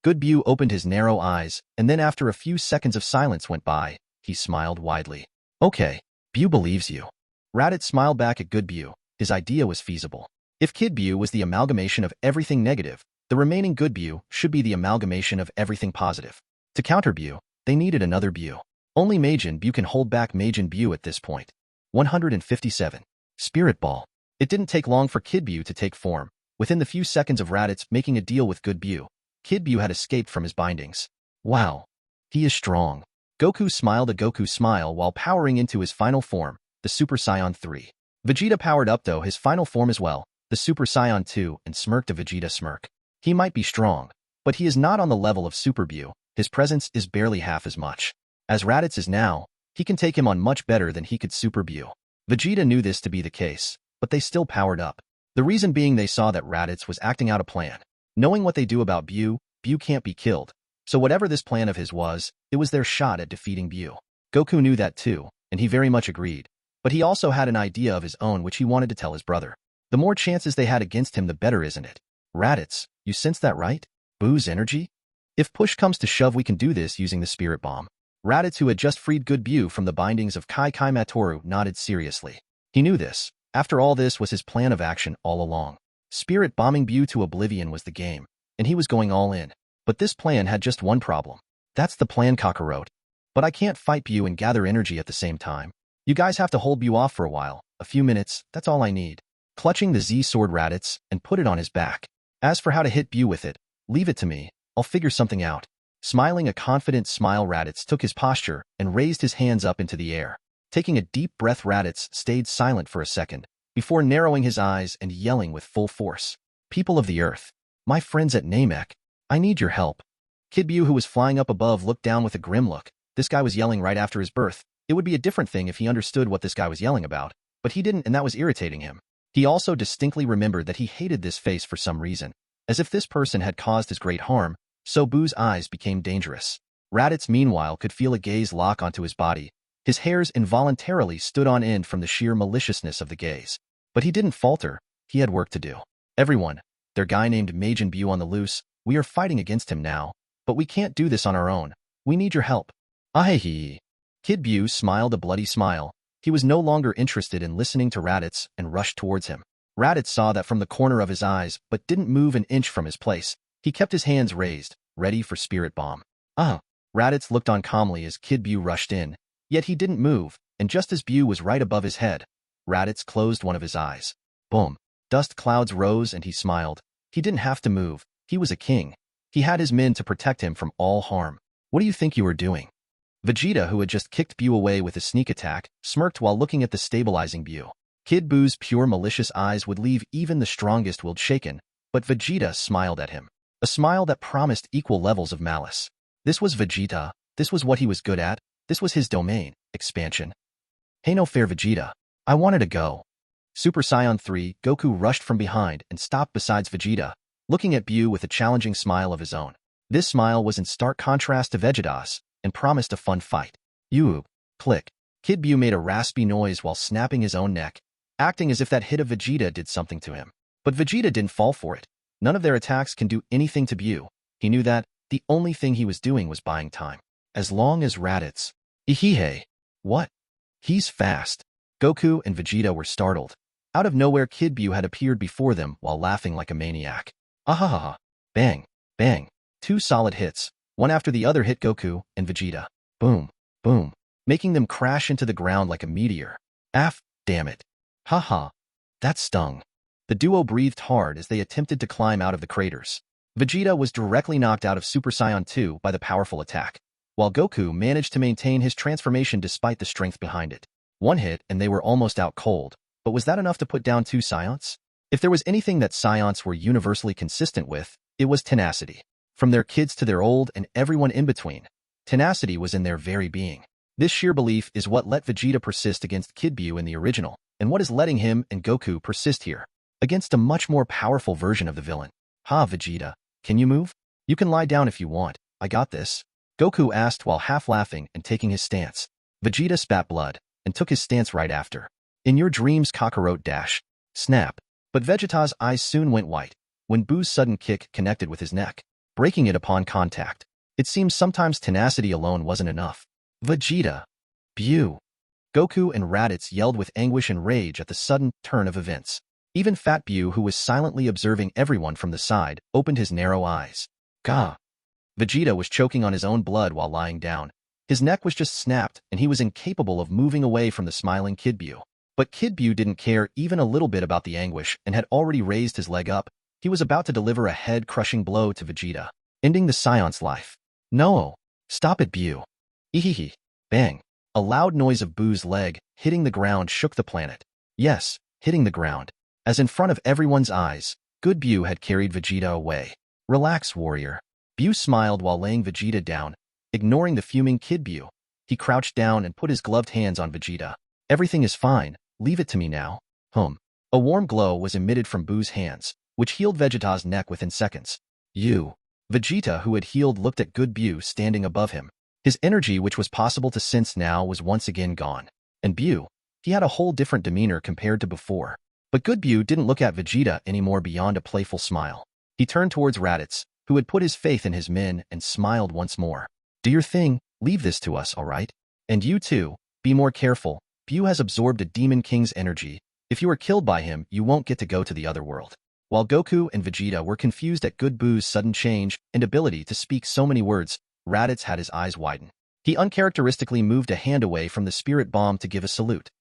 Good Bu opened his narrow eyes, and then after a few seconds of silence went by, he smiled widely. Okay, Bu believes you. Raditz smiled back at Good Bu. His idea was feasible. If Kid Bu was the amalgamation of everything negative, the remaining Good Bu should be the amalgamation of everything positive. To counter Bu, they needed another Bu. Only Majin Bu can hold back Majin Bu at this point. 157. Spirit Ball. It didn't take long for Kid Bu to take form. Within the few seconds of Raditz making a deal with Good Bu, Kid Bu had escaped from his bindings. Wow. He is strong. Goku smiled a Goku smile while powering into his final form, the Super Saiyan 3. Vegeta powered up though his final form as well, the Super Saiyan 2, and smirked a Vegeta smirk. He might be strong, but he is not on the level of Super Bu. His presence is barely half as much. As Raditz is now, he can take him on much better than he could Super Bu. Vegeta knew this to be the case, but they still powered up. The reason being they saw that Raditz was acting out a plan. Knowing what they do about Bu, Bu can't be killed. So whatever this plan of his was, it was their shot at defeating Bu. Goku knew that too, and he very much agreed. But he also had an idea of his own which he wanted to tell his brother. The more chances they had against him, the better, isn't it? Raditz, you sense that, right? Bu's energy? If push comes to shove, we can do this using the Spirit Bomb. Raditz, who had just freed Good Bu from the bindings of Kai Matoru, nodded seriously. He knew this. After all, this was his plan of action all along. Spirit bombing Bu to oblivion was the game, and he was going all in. But this plan had just one problem. That's the plan, Kakarot. But I can't fight Bu and gather energy at the same time. You guys have to hold Bu off for a while. A few minutes, that's all I need. Clutching the Z sword, Raditz, and put it on his back. As for how to hit Bu with it, leave it to me. I'll figure something out. Smiling a confident smile, Raditz took his posture and raised his hands up into the air. Taking a deep breath, Raditz stayed silent for a second, before narrowing his eyes and yelling with full force. People of the earth, my friends at Namek, I need your help. Kid Bu, who was flying up above, looked down with a grim look. This guy was yelling right after his birth. It would be a different thing if he understood what this guy was yelling about, but he didn't, and that was irritating him. He also distinctly remembered that he hated this face for some reason, as if this person had caused his great harm, so Bu's eyes became dangerous. Raditz, meanwhile, could feel a gaze lock onto his body. His hairs involuntarily stood on end from the sheer maliciousness of the gaze. But he didn't falter. He had work to do. Everyone, their guy named Majin Bu on the loose, we are fighting against him now, but we can't do this on our own. We need your help. Ahehe. Kid Bu smiled a bloody smile. He was no longer interested in listening to Raditz and rushed towards him. Raditz saw that from the corner of his eyes, but didn't move an inch from his place. He kept his hands raised, ready for Spirit Bomb. Raditz looked on calmly as Kid Bu rushed in, yet he didn't move, and just as Bu was right above his head, Raditz closed one of his eyes. Boom. Dust clouds rose and he smiled. He didn't have to move. He was a king. He had his men to protect him from all harm. What do you think you are doing? Vegeta, who had just kicked Bu away with a sneak attack, smirked while looking at the stabilizing Bu. Kid Bu's pure malicious eyes would leave even the strongest-willed shaken, but Vegeta smiled at him. A smile that promised equal levels of malice. This was Vegeta. This was what he was good at. This was his domain. Expansion. Hey, no fair, Vegeta. I wanted to go. Super Saiyan 3, Goku rushed from behind and stopped beside Vegeta, looking at Bu with a challenging smile of his own. This smile was in stark contrast to Vegeta's and promised a fun fight. Click. Kid Bu made a raspy noise while snapping his own neck. acting as if that hit of Vegeta did something to him. But Vegeta didn't fall for it. None of their attacks can do anything to Bu. He knew that. The only thing he was doing was buying time. As long as Raditz. Ihihei. What? He's fast. Goku and Vegeta were startled. Out of nowhere, Kid Bu had appeared before them while laughing like a maniac. Ahahaha. Bang. Bang. 2 solid hits. One after the other hit Goku and Vegeta. Boom. Boom. Making them crash into the ground like a meteor. Damn it. Haha. That stung. The duo breathed hard as they attempted to climb out of the craters. Vegeta was directly knocked out of Super Saiyan 2 by the powerful attack, while Goku managed to maintain his transformation despite the strength behind it. One hit and they were almost out cold, but was that enough to put down 2 Saiyans? If there was anything that Saiyans were universally consistent with, it was tenacity. From their kids to their old and everyone in between, tenacity was in their very being. This sheer belief is what let Vegeta persist against Kid Bu in the original, and what is letting him and Goku persist here, against a much more powerful version of the villain. Ha, Vegeta, can you move? You can lie down if you want, I got this. Goku asked while half laughing and taking his stance. Vegeta spat blood, and took his stance right after. In your dreams, Kakarot dash. Snap. But Vegeta's eyes soon went white, when Bu's sudden kick connected with his neck, breaking it upon contact. It seems sometimes tenacity alone wasn't enough. Vegeta. Bu. Goku and Raditz yelled with anguish and rage at the sudden turn of events. Even Fat Bu, who was silently observing everyone from the side, opened his narrow eyes. Gah. Vegeta was choking on his own blood while lying down. His neck was just snapped, and he was incapable of moving away from the smiling Kid Bu. But Kid Bu didn't care even a little bit about the anguish and had already raised his leg up. He was about to deliver a head-crushing blow to Vegeta, ending the Saiyant's life. No. Stop it, Bu. Ehehe. Bang. A loud noise of Bu's leg hitting the ground shook the planet. Yes, hitting the ground. As in front of everyone's eyes, good Bu had carried Vegeta away. Relax, warrior. Bu smiled while laying Vegeta down, ignoring the fuming Kid Bu. He crouched down and put his gloved hands on Vegeta. Everything is fine. Leave it to me now. A warm glow was emitted from Bu's hands, which healed Vegeta's neck within seconds. You. Vegeta, who had healed, looked at good Bu standing above him. His energy, which was possible to sense now, was once again gone. And Bu, he had a whole different demeanor compared to before. But good Bu didn't look at Vegeta anymore beyond a playful smile. He turned towards Raditz, who had put his faith in his men, and smiled once more. Do your thing, leave this to us, all right? And you too, be more careful. Bu has absorbed a Demon King's energy. If you are killed by him, you won't get to go to the other world. While Goku and Vegeta were confused at good Bu's sudden change and ability to speak so many words, Raditz had his eyes widen. He uncharacteristically moved a hand away from the spirit bomb to give a salute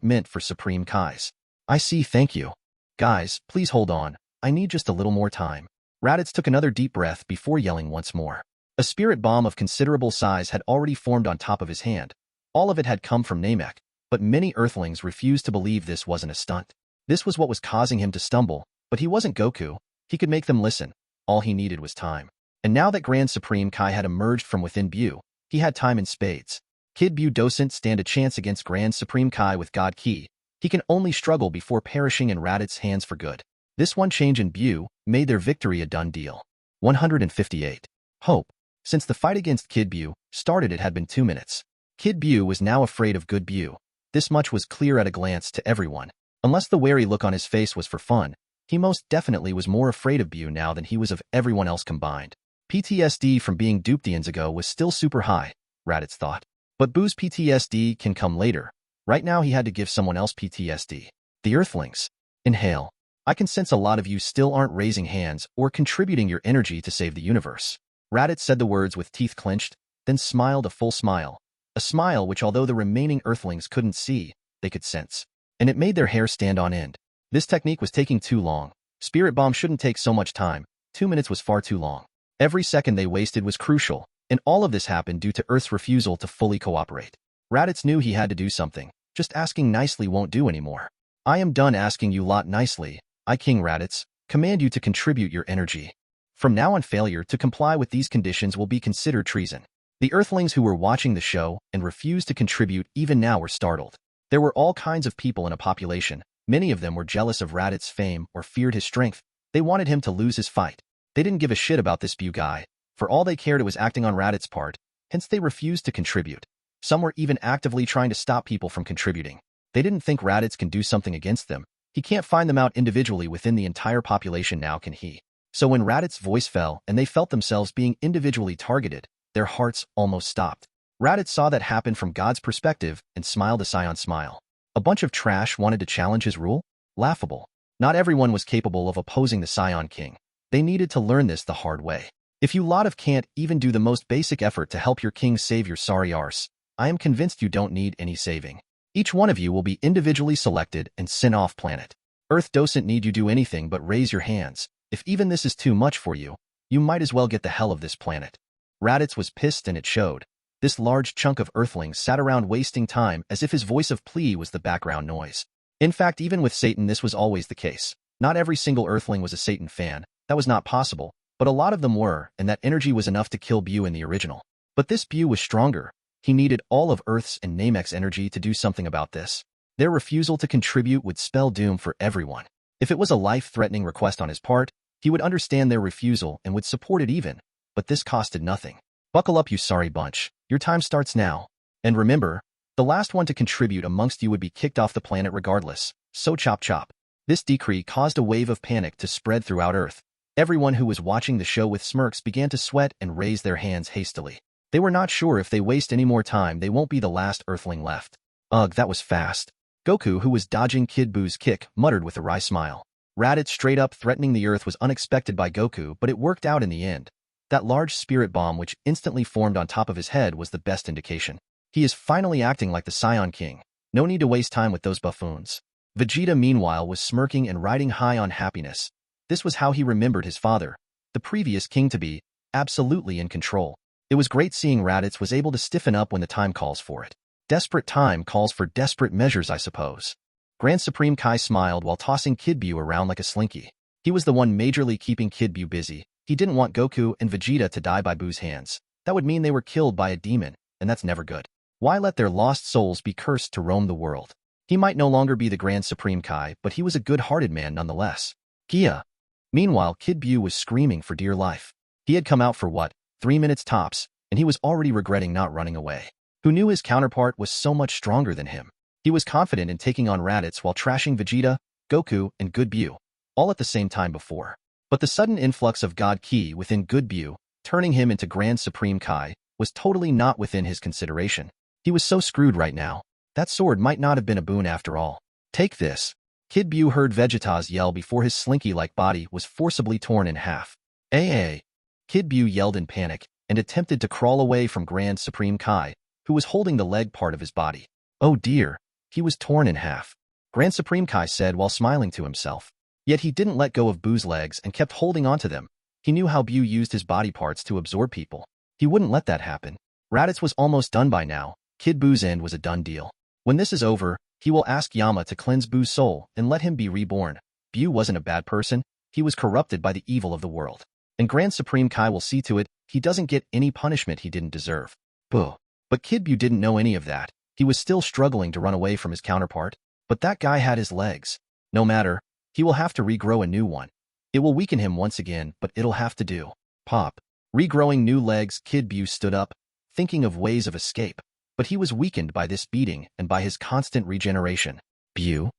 meant for Supreme Kai's. I see, thank you. Guys, please hold on. I need just a little more time. Raditz took another deep breath before yelling once more. A spirit bomb of considerable size had already formed on top of his hand. All of it had come from Namek, but many Earthlings refused to believe this wasn't a stunt. This was what was causing him to stumble, but he wasn't Goku. He could make them listen. All he needed was time. And now that Grand Supreme Kai had emerged from within Bu, he had time in spades. Kid Bu doesn't stand a chance against Grand Supreme Kai with God Ki. He can only struggle before perishing in Raditz's hands for good. This one change in Bu made their victory a done deal. 158. Hope. Since the fight against Kid Bu started, it had been 2 minutes. Kid Bu was now afraid of good Bu. This much was clear at a glance to everyone. Unless the wary look on his face was for fun, he most definitely was more afraid of Bu now than he was of everyone else combined. PTSD from being duped eons ago was still super high, Raditz thought. But Bu's PTSD can come later. Right now he had to give someone else PTSD. The Earthlings. Inhale. I can sense a lot of you still aren't raising hands or contributing your energy to save the universe. Raditz said the words with teeth clenched, then smiled a full smile. A smile which, although the remaining Earthlings couldn't see, they could sense. And it made their hair stand on end. This technique was taking too long. Spirit Bomb shouldn't take so much time. 2 minutes was far too long. Every second they wasted was crucial, and all of this happened due to Earth's refusal to fully cooperate. Raditz knew he had to do something. Just asking nicely won't do anymore. I am done asking you lot nicely. I, King Raditz, command you to contribute your energy. From now on, failure to comply with these conditions will be considered treason. The Earthlings who were watching the show and refused to contribute even now were startled. There were all kinds of people in a population. Many of them were jealous of Raditz's fame or feared his strength. They wanted him to lose his fight. They didn't give a shit about this Bu guy. For all they cared, it was acting on Raditz's part, hence they refused to contribute. Some were even actively trying to stop people from contributing. They didn't think Raditz can do something against them. He can't find them out individually within the entire population now, can he? So when Raditz's voice fell and they felt themselves being individually targeted, their hearts almost stopped. Raditz saw that happen from God's perspective and smiled a Saiyan smile. A bunch of trash wanted to challenge his rule? Laughable. Not everyone was capable of opposing the Saiyan King. They needed to learn this the hard way. If you lot of can't even do the most basic effort to help your king save your sorry arse, I am convinced you don't need any saving. Each one of you will be individually selected and sent off planet. Earth doesn't need you do anything but raise your hands. If even this is too much for you, you might as well get the hell of this planet. Raditz was pissed and it showed. This large chunk of Earthlings sat around wasting time as if his voice of plea was the background noise. In fact, even with Satan this was always the case. Not every single Earthling was a Satan fan. That was not possible, but a lot of them were, and that energy was enough to kill Bu in the original. But this Bu was stronger. He needed all of Earth's and Namek's energy to do something about this. Their refusal to contribute would spell doom for everyone. If it was a life-threatening request on his part, he would understand their refusal and would support it even, but this costed nothing. Buckle up, you sorry bunch. Your time starts now. And remember, the last one to contribute amongst you would be kicked off the planet regardless, so chop chop. This decree caused a wave of panic to spread throughout Earth. Everyone who was watching the show with smirks began to sweat and raise their hands hastily. They were not sure if they waste any more time they won't be the last Earthling left. Ugh, that was fast. Goku, who was dodging Kid Buu's kick, muttered with a wry smile. Raditz straight up threatening the Earth was unexpected by Goku, but it worked out in the end. That large spirit bomb which instantly formed on top of his head was the best indication. He is finally acting like the Saiyan King. No need to waste time with those buffoons. Vegeta, meanwhile, was smirking and riding high on happiness. This was how he remembered his father, the previous king, to be absolutely in control. It was great seeing Raditz was able to stiffen up when the time calls for it. Desperate time calls for desperate measures, I suppose. Grand Supreme Kai smiled while tossing Kid Bu around like a slinky. He was the one majorly keeping Kid Bu busy. He didn't want Goku and Vegeta to die by Buu's hands. That would mean they were killed by a demon, and that's never good. Why let their lost souls be cursed to roam the world? He might no longer be the Grand Supreme Kai, but he was a good-hearted man nonetheless. Kia. Meanwhile, Kid Bu was screaming for dear life. He had come out for what, 3 minutes tops, and he was already regretting not running away. Who knew his counterpart was so much stronger than him? He was confident in taking on Raditz while trashing Vegeta, Goku, and Good Bu, all at the same time before. But the sudden influx of God Ki within Good Bu, turning him into Grand Supreme Kai, was totally not within his consideration. He was so screwed right now. That sword might not have been a boon after all. Take this. Kid Bu heard Vegeta's yell before his slinky-like body was forcibly torn in half. Ay. Kid Bu yelled in panic and attempted to crawl away from Grand Supreme Kai, who was holding the leg part of his body. Oh dear, he was torn in half. Grand Supreme Kai said while smiling to himself. Yet he didn't let go of Buu's legs and kept holding onto them. He knew how Bu used his body parts to absorb people. He wouldn't let that happen. Raditz was almost done by now. Kid Buu's end was a done deal. When this is over, he will ask Yama to cleanse Buu's soul and let him be reborn. Bu wasn't a bad person. He was corrupted by the evil of the world. And Grand Supreme Kai will see to it he doesn't get any punishment he didn't deserve. Buh. But Kid Bu didn't know any of that. He was still struggling to run away from his counterpart. But that guy had his legs. No matter, he will have to regrow a new one. It will weaken him once again, but it'll have to do. Pop. Regrowing new legs, Kid Bu stood up, thinking of ways of escape. But he was weakened by this beating and by his constant regeneration. Bu?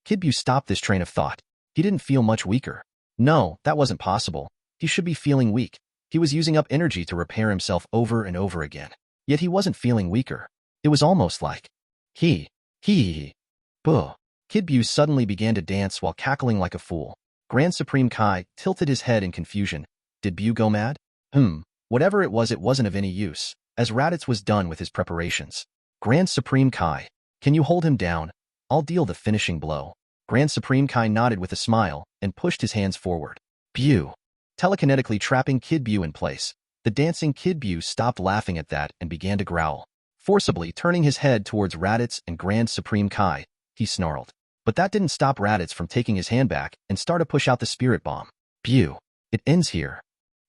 Kid Bu stopped this train of thought. He didn't feel much weaker. No, that wasn't possible. He should be feeling weak. He was using up energy to repair himself over and over again. Yet he wasn't feeling weaker. It was almost like, he. Buh. Kid Bu suddenly began to dance while cackling like a fool. Grand Supreme Kai tilted his head in confusion. Did Bu go mad? Whatever it wasn't of any use, as Raditz was done with his preparations. Grand Supreme Kai, can you hold him down? I'll deal the finishing blow. Grand Supreme Kai nodded with a smile and pushed his hands forward. Bu. Telekinetically trapping Kid Bu in place. The dancing Kid Bu stopped laughing at that and began to growl. Forcibly turning his head towards Raditz and Grand Supreme Kai, he snarled. But that didn't stop Raditz from taking his hand back and start to push out the spirit bomb. Bu. It ends here.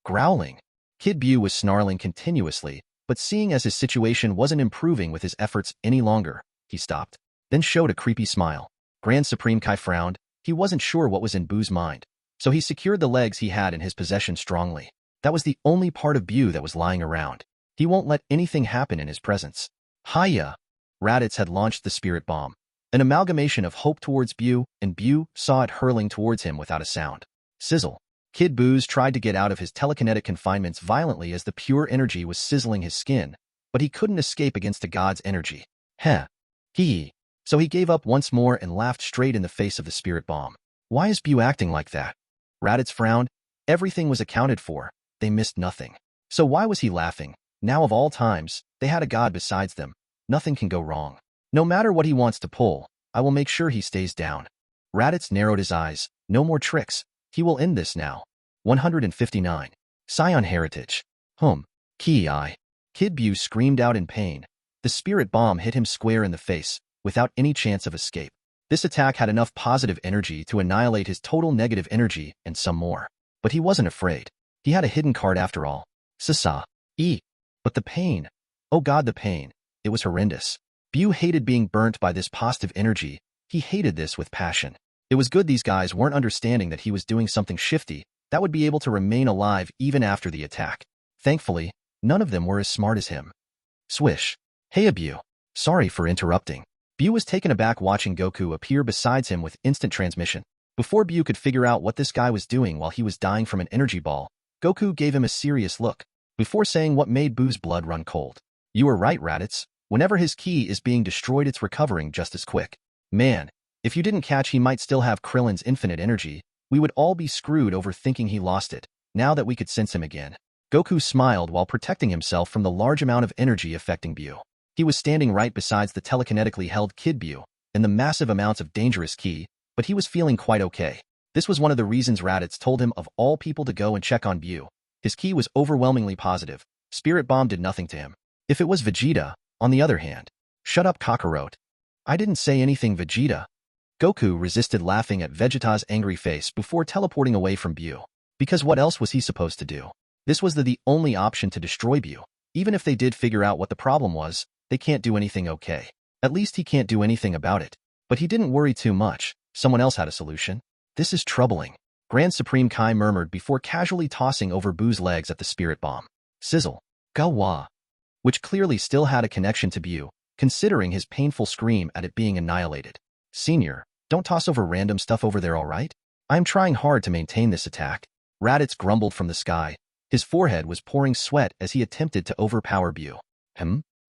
Growling. Kid Bu was snarling continuously, but seeing as his situation wasn't improving with his efforts any longer, he stopped, then showed a creepy smile. Grand Supreme Kai frowned. He wasn't sure what was in Buu's mind, so he secured the legs he had in his possession strongly. That was the only part of Bu that was lying around. He won't let anything happen in his presence. Hiya! Raditz had launched the spirit bomb. An amalgamation of hope towards Bu, and Bu saw it hurling towards him without a sound. Sizzle. Kid Boo's tried to get out of his telekinetic confinements violently as the pure energy was sizzling his skin, but he couldn't escape against the god's energy. Heh. Hee. So he gave up once more and laughed straight in the face of the spirit bomb. Why is Bu acting like that? Raditz frowned. Everything was accounted for. They missed nothing. So why was he laughing? Now of all times, they had a god besides them. Nothing can go wrong. No matter what he wants to pull, I will make sure he stays down. Raditz narrowed his eyes. No more tricks. He will end this now. 159. Saiyan heritage. Ki. Kid Bu screamed out in pain. The spirit bomb hit him square in the face, without any chance of escape. This attack had enough positive energy to annihilate his total negative energy and some more. But he wasn't afraid. He had a hidden card after all. Sasa. But the pain. Oh god, the pain. It was horrendous. Bu hated being burnt by this positive energy. He hated this with passion. It was good these guys weren't understanding that he was doing something shifty that would be able to remain alive even after the attack. Thankfully, none of them were as smart as him. Swish. Hey Bu. Sorry for interrupting. Bu was taken aback watching Goku appear beside him with instant transmission. Before Bu could figure out what this guy was doing while he was dying from an energy ball, Goku gave him a serious look, before saying what made Bu's blood run cold. You were right, Raditz. Whenever his ki is being destroyed, it's recovering just as quick. Man, if you didn't catch he might still have Krillin's infinite energy, we would all be screwed over thinking he lost it, now that we could sense him again. Goku smiled while protecting himself from the large amount of energy affecting Bu. He was standing right beside the telekinetically held Kid Bu, and the massive amounts of dangerous ki, but he was feeling quite okay. This was one of the reasons Raditz told him of all people to go and check on Bu. His ki was overwhelmingly positive. Spirit Bomb did nothing to him. If it was Vegeta, on the other hand. Shut up, Kakarot. I didn't say anything, Vegeta. Goku resisted laughing at Vegeta's angry face before teleporting away from Bu. Because what else was he supposed to do? This was the only option to destroy Bu. Even if they did figure out what the problem was, they can't do anything okay. At least he can't do anything about it. But he didn't worry too much. Someone else had a solution. This is troubling. Grand Supreme Kai murmured before casually tossing over Bu's legs at the spirit bomb. Sizzle. Gawa. Which clearly still had a connection to Bu, considering his painful scream at it being annihilated. Senior, don't toss over random stuff over there, all right? I'm trying hard to maintain this attack. Raditz grumbled from the sky. His forehead was pouring sweat as he attempted to overpower Bu.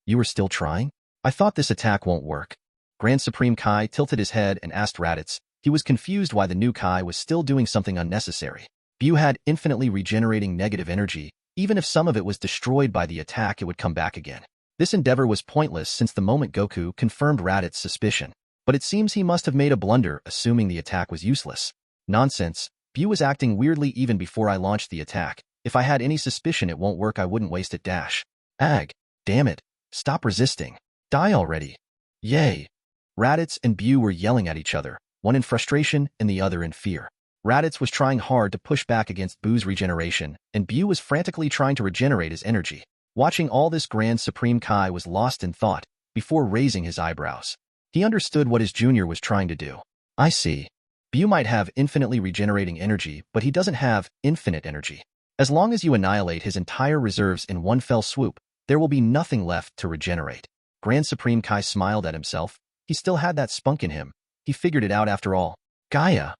You were still trying? I thought this attack won't work. Grand Supreme Kai tilted his head and asked Raditz. He was confused why the new Kai was still doing something unnecessary. Bu had infinitely regenerating negative energy. Even if some of it was destroyed by the attack, it would come back again. This endeavor was pointless since the moment Goku confirmed Raditz's suspicion. But it seems he must have made a blunder assuming the attack was useless. Nonsense. Bu was acting weirdly even before I launched the attack. If I had any suspicion it won't work, I wouldn't waste it. Ag. Damn it. Stop resisting. Die already. Yay. Raditz and Bu were yelling at each other, one in frustration and the other in fear. Raditz was trying hard to push back against Bu's regeneration, and Bu was frantically trying to regenerate his energy. Watching all this, Grand Supreme Kai was lost in thought, before raising his eyebrows. He understood what his junior was trying to do. I see. Bu might have infinitely regenerating energy, but he doesn't have infinite energy. As long as you annihilate his entire reserves in one fell swoop, there will be nothing left to regenerate. Grand Supreme Kai smiled at himself. He still had that spunk in him. He figured it out after all. Gaia.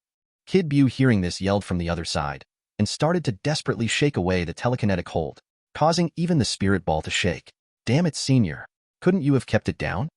Kid Bu, hearing this, yelled from the other side, and started to desperately shake away the telekinetic hold, causing even the spirit ball to shake. Damn it, Senior. Couldn't you have kept it down?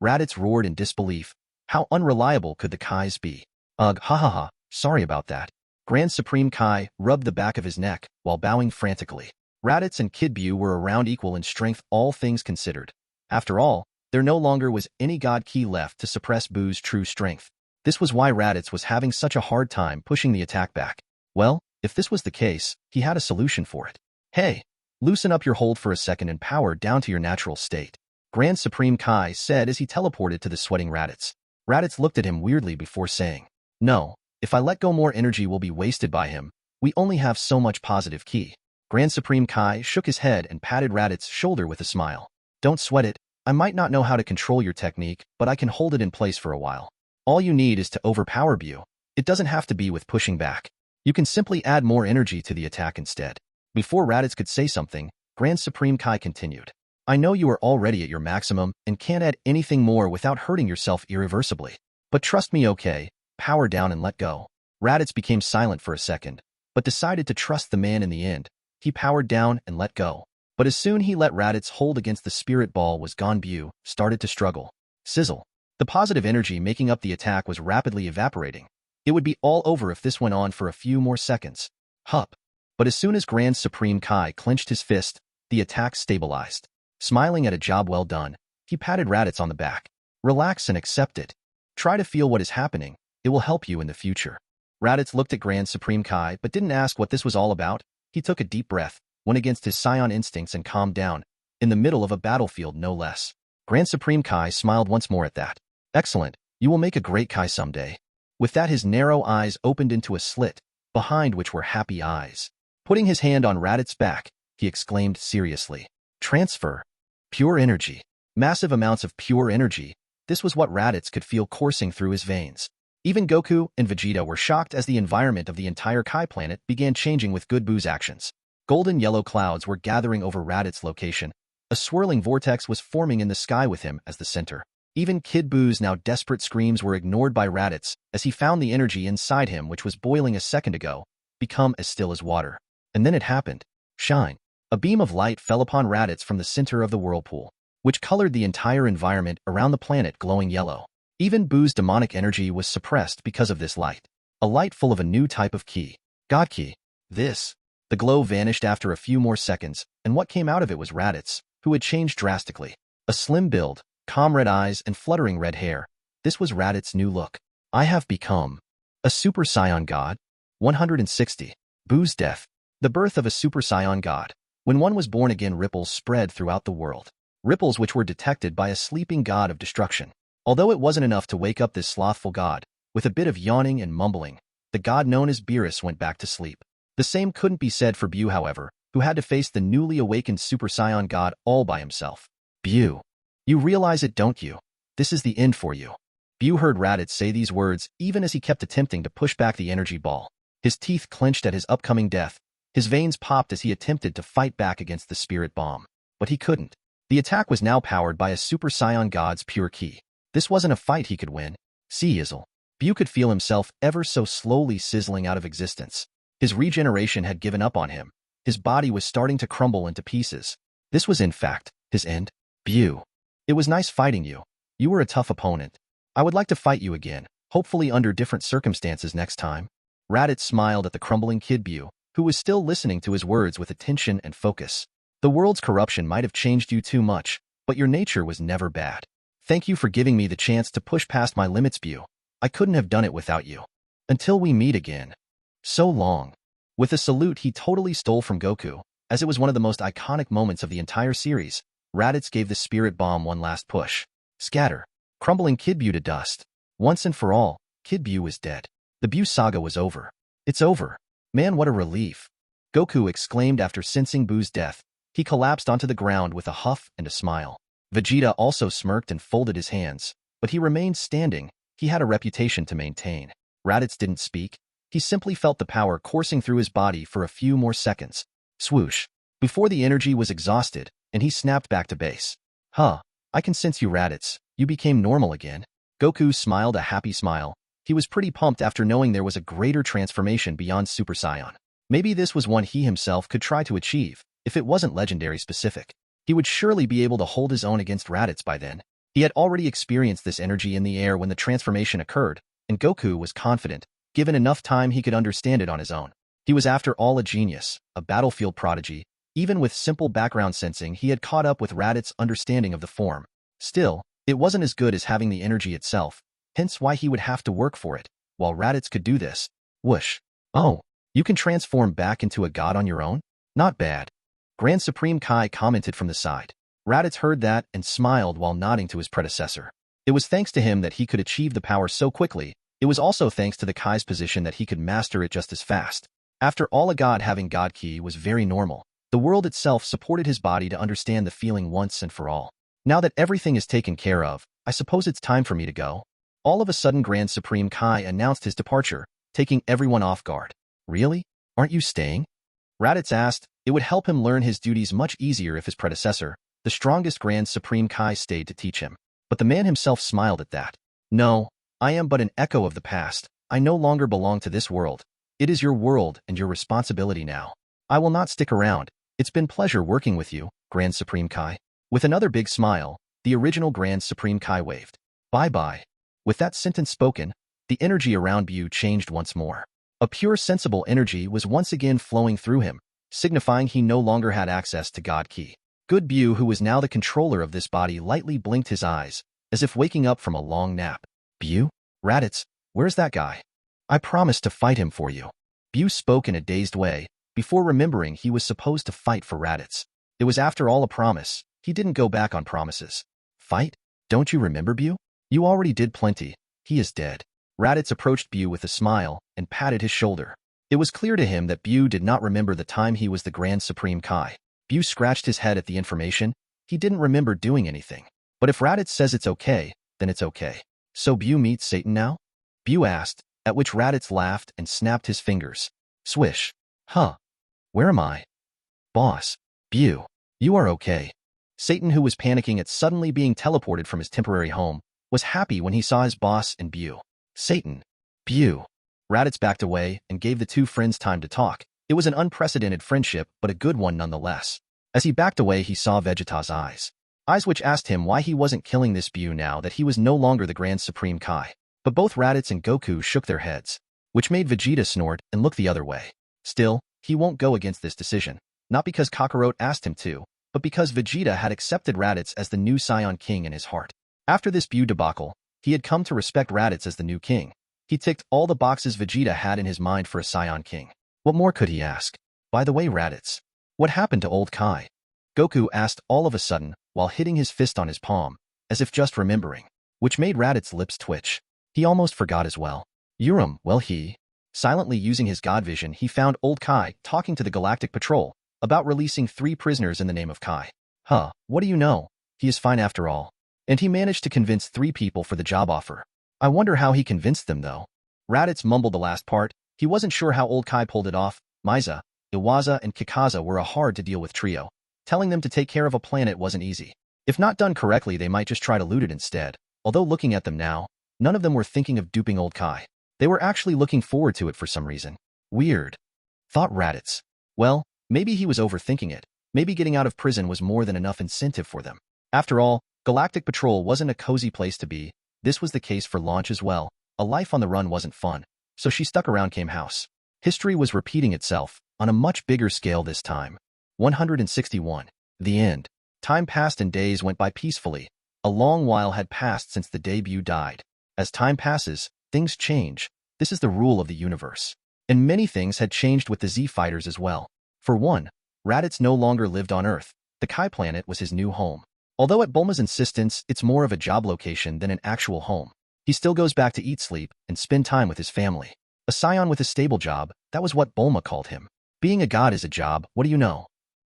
Raditz roared in disbelief. How unreliable could the Kais be? Ugh, ha. Sorry about that. Grand Supreme Kai rubbed the back of his neck while bowing frantically. Raditz and Kid Bu were around equal in strength, all things considered. After all, there no longer was any god ki left to suppress Bu's true strength. This was why Raditz was having such a hard time pushing the attack back. Well, if this was the case, he had a solution for it. Hey, loosen up your hold for a second and power down to your natural state. Grand Supreme Kai said as he teleported to the sweating Raditz. Raditz looked at him weirdly before saying, No, if I let go, more energy will be wasted by him. We only have so much positive ki. Grand Supreme Kai shook his head and patted Raditz's shoulder with a smile. Don't sweat it. I might not know how to control your technique, but I can hold it in place for a while. All you need is to overpower Bu. It doesn't have to be with pushing back. You can simply add more energy to the attack instead. Before Raditz could say something, Grand Supreme Kai continued. I know you are already at your maximum and can't add anything more without hurting yourself irreversibly. But trust me, okay? Power down and let go. Raditz became silent for a second, but decided to trust the man in the end. He powered down and let go. But as soon he let Raditz hold against the spirit ball was gone, Bu started to struggle. Sizzle. The positive energy making up the attack was rapidly evaporating. It would be all over if this went on for a few more seconds. Hup. But as soon as Grand Supreme Kai clenched his fist, the attack stabilized. Smiling at a job well done, he patted Raditz on the back. Relax and accept it. Try to feel what is happening. It will help you in the future. Raditz looked at Grand Supreme Kai but didn't ask what this was all about. He took a deep breath, went against his Saiyan instincts and calmed down, in the middle of a battlefield no less. Grand Supreme Kai smiled once more at that. Excellent, you will make a great Kai someday. With that his narrow eyes opened into a slit, behind which were happy eyes. Putting his hand on Raditz's back, he exclaimed seriously. Transfer. Pure energy. Massive amounts of pure energy. This was what Raditz could feel coursing through his veins. Even Goku and Vegeta were shocked as the environment of the entire Kai planet began changing with Good Buu's actions. Golden yellow clouds were gathering over Raditz's location. A swirling vortex was forming in the sky with him as the center. Even Kid Buu's now desperate screams were ignored by Raditz as he found the energy inside him, which was boiling a second ago, become as still as water. And then it happened. Shine. A beam of light fell upon Raditz from the center of the whirlpool, which colored the entire environment around the planet glowing yellow. Even Buu's demonic energy was suppressed because of this light. A light full of a new type of ki. God ki. This. The glow vanished after a few more seconds, and what came out of it was Raditz, who had changed drastically. A slim build, calm red eyes, and fluttering red hair. This was Raditz's new look. I have become a Super Saiyan God. 160. Buu's death. The birth of a Super Saiyan God. When one was born again, ripples spread throughout the world. Ripples which were detected by a sleeping god of destruction. Although it wasn't enough to wake up this slothful god, with a bit of yawning and mumbling, the god known as Beerus went back to sleep. The same couldn't be said for Bu, however, who had to face the newly awakened Super Saiyan god all by himself. Bu. You realize it, don't you? This is the end for you. Bu heard Raditz say these words even as he kept attempting to push back the energy ball. His teeth clenched at his upcoming death. His veins popped as he attempted to fight back against the spirit bomb. But he couldn't. The attack was now powered by a Super Saiyan god's pure ki. This wasn't a fight he could win. Sizzle. Bu could feel himself ever so slowly sizzling out of existence. His regeneration had given up on him. His body was starting to crumble into pieces. This was in fact his end. Bu. It was nice fighting you. You were a tough opponent. I would like to fight you again, hopefully under different circumstances next time. Raditz smiled at the crumbling Kid Bu, who was still listening to his words with attention and focus. The world's corruption might have changed you too much, but your nature was never bad. Thank you for giving me the chance to push past my limits, Bu. I couldn't have done it without you. Until we meet again. So long. With a salute he totally stole from Goku, as it was one of the most iconic moments of the entire series. Raditz gave the spirit bomb one last push. Scatter. Crumbling Kid Bu to dust. Once and for all, Kid Bu was dead. The Bu saga was over. It's over. Man, what a relief. Goku exclaimed after sensing Buu's death. He collapsed onto the ground with a huff and a smile. Vegeta also smirked and folded his hands, but he remained standing. He had a reputation to maintain. Raditz didn't speak. He simply felt the power coursing through his body for a few more seconds. Swoosh. Before the energy was exhausted, and he snapped back to base. Huh. I can sense you, Raditz. You became normal again. Goku smiled a happy smile. He was pretty pumped after knowing there was a greater transformation beyond Super Saiyan. Maybe this was one he himself could try to achieve, if it wasn't legendary specific. He would surely be able to hold his own against Raditz by then. He had already experienced this energy in the air when the transformation occurred, and Goku was confident. Given enough time, he could understand it on his own. He was after all a genius, a battlefield prodigy. Even with simple background sensing, he had caught up with Raditz's understanding of the form. Still, it wasn't as good as having the energy itself, hence why he would have to work for it, while Raditz could do this. Whoosh. Oh, you can transform back into a god on your own? Not bad. Grand Supreme Kai commented from the side. Raditz heard that and smiled while nodding to his predecessor. It was thanks to him that he could achieve the power so quickly. It was also thanks to the Kai's position that he could master it just as fast. After all, a god having god ki was very normal. The world itself supported his body to understand the feeling once and for all. Now that everything is taken care of, I suppose it's time for me to go. All of a sudden, Grand Supreme Kai announced his departure, taking everyone off guard. Really? Aren't you staying? Raditz asked. It would help him learn his duties much easier if his predecessor, The strongest Grand Supreme Kai stayed to teach him. But the man himself smiled at that. No, I am but an echo of the past. I no longer belong to this world. It is your world and your responsibility now. I will not stick around. It's been pleasure working with you, Grand Supreme Kai. With another big smile, the original Grand Supreme Kai waved. Bye-bye. With that sentence spoken, the energy around Bu changed once more. A pure sensible energy was once again flowing through him, signifying he no longer had access to God Ki. Good Bu, who was now the controller of this body, lightly blinked his eyes, as if waking up from a long nap. Bu? Raditz, where's that guy? I promised to fight him for you. Bu spoke in a dazed way, before remembering he was supposed to fight for Raditz. It was after all a promise. He didn't go back on promises. Fight? Don't you remember, Bu? You already did plenty. He is dead. Raditz approached Bu with a smile and patted his shoulder. It was clear to him that Bu did not remember the time he was the Grand Supreme Kai. Bu scratched his head at the information. He didn't remember doing anything. But if Raditz says it's okay, then it's okay. So Bu meets Satan now? Bu asked, at which Raditz laughed and snapped his fingers. Swish. Huh. Where am I? Boss. Bu. You are okay. Satan, who was panicking at suddenly being teleported from his temporary home, was happy when he saw his boss and Bu. Satan. Bu. Raditz backed away and gave the two friends time to talk. It was an unprecedented friendship, but a good one nonetheless. As he backed away, he saw Vegeta's eyes. Eyes which asked him why he wasn't killing this Bu now that he was no longer the Grand Supreme Kai. But both Raditz and Goku shook their heads, which made Vegeta snort and look the other way. Still, he won't go against this decision, not because Kakarot asked him to, but because Vegeta had accepted Raditz as the new Saiyan King in his heart. After this Bu debacle, he had come to respect Raditz as the new king. He ticked all the boxes Vegeta had in his mind for a Saiyan King. What more could he ask? By the way, Raditz, what happened to old Kai? Goku asked all of a sudden, while hitting his fist on his palm, as if just remembering, which made Raditz's lips twitch. He almost forgot as well. Well, silently using his god vision, he found old Kai talking to the Galactic Patrol about releasing 3 prisoners in the name of Kai. Huh, what do you know? He is fine after all. And he managed to convince 3 people for the job offer. I wonder how he convinced them, though. Raditz mumbled the last part. He wasn't sure how old Kai pulled it off. Maiza, Iwaza, and Kikaza were a hard-to-deal-with trio. Telling them to take care of a planet wasn't easy. If not done correctly, they might just try to loot it instead. Although looking at them now, none of them were thinking of duping old Kai. They were actually looking forward to it for some reason. Weird, thought Raditz. Well, maybe he was overthinking it. Maybe getting out of prison was more than enough incentive for them. After all, Galactic Patrol wasn't a cozy place to be. This was the case for Launch as well. A life on the run wasn't fun, so she stuck around Kame House. History was repeating itself, on a much bigger scale this time. 161. The end. Time passed and days went by peacefully. A long while had passed since the day Bu died. As time passes, things change. This is the rule of the universe. And many things had changed with the Z Fighters as well. For one, Raditz no longer lived on Earth. The Kai planet was his new home. Although at Bulma's insistence, it's more of a job location than an actual home. He still goes back to eat, sleep, and spend time with his family. A Scion with a stable job, that was what Bulma called him. Being a god is a job, what do you know?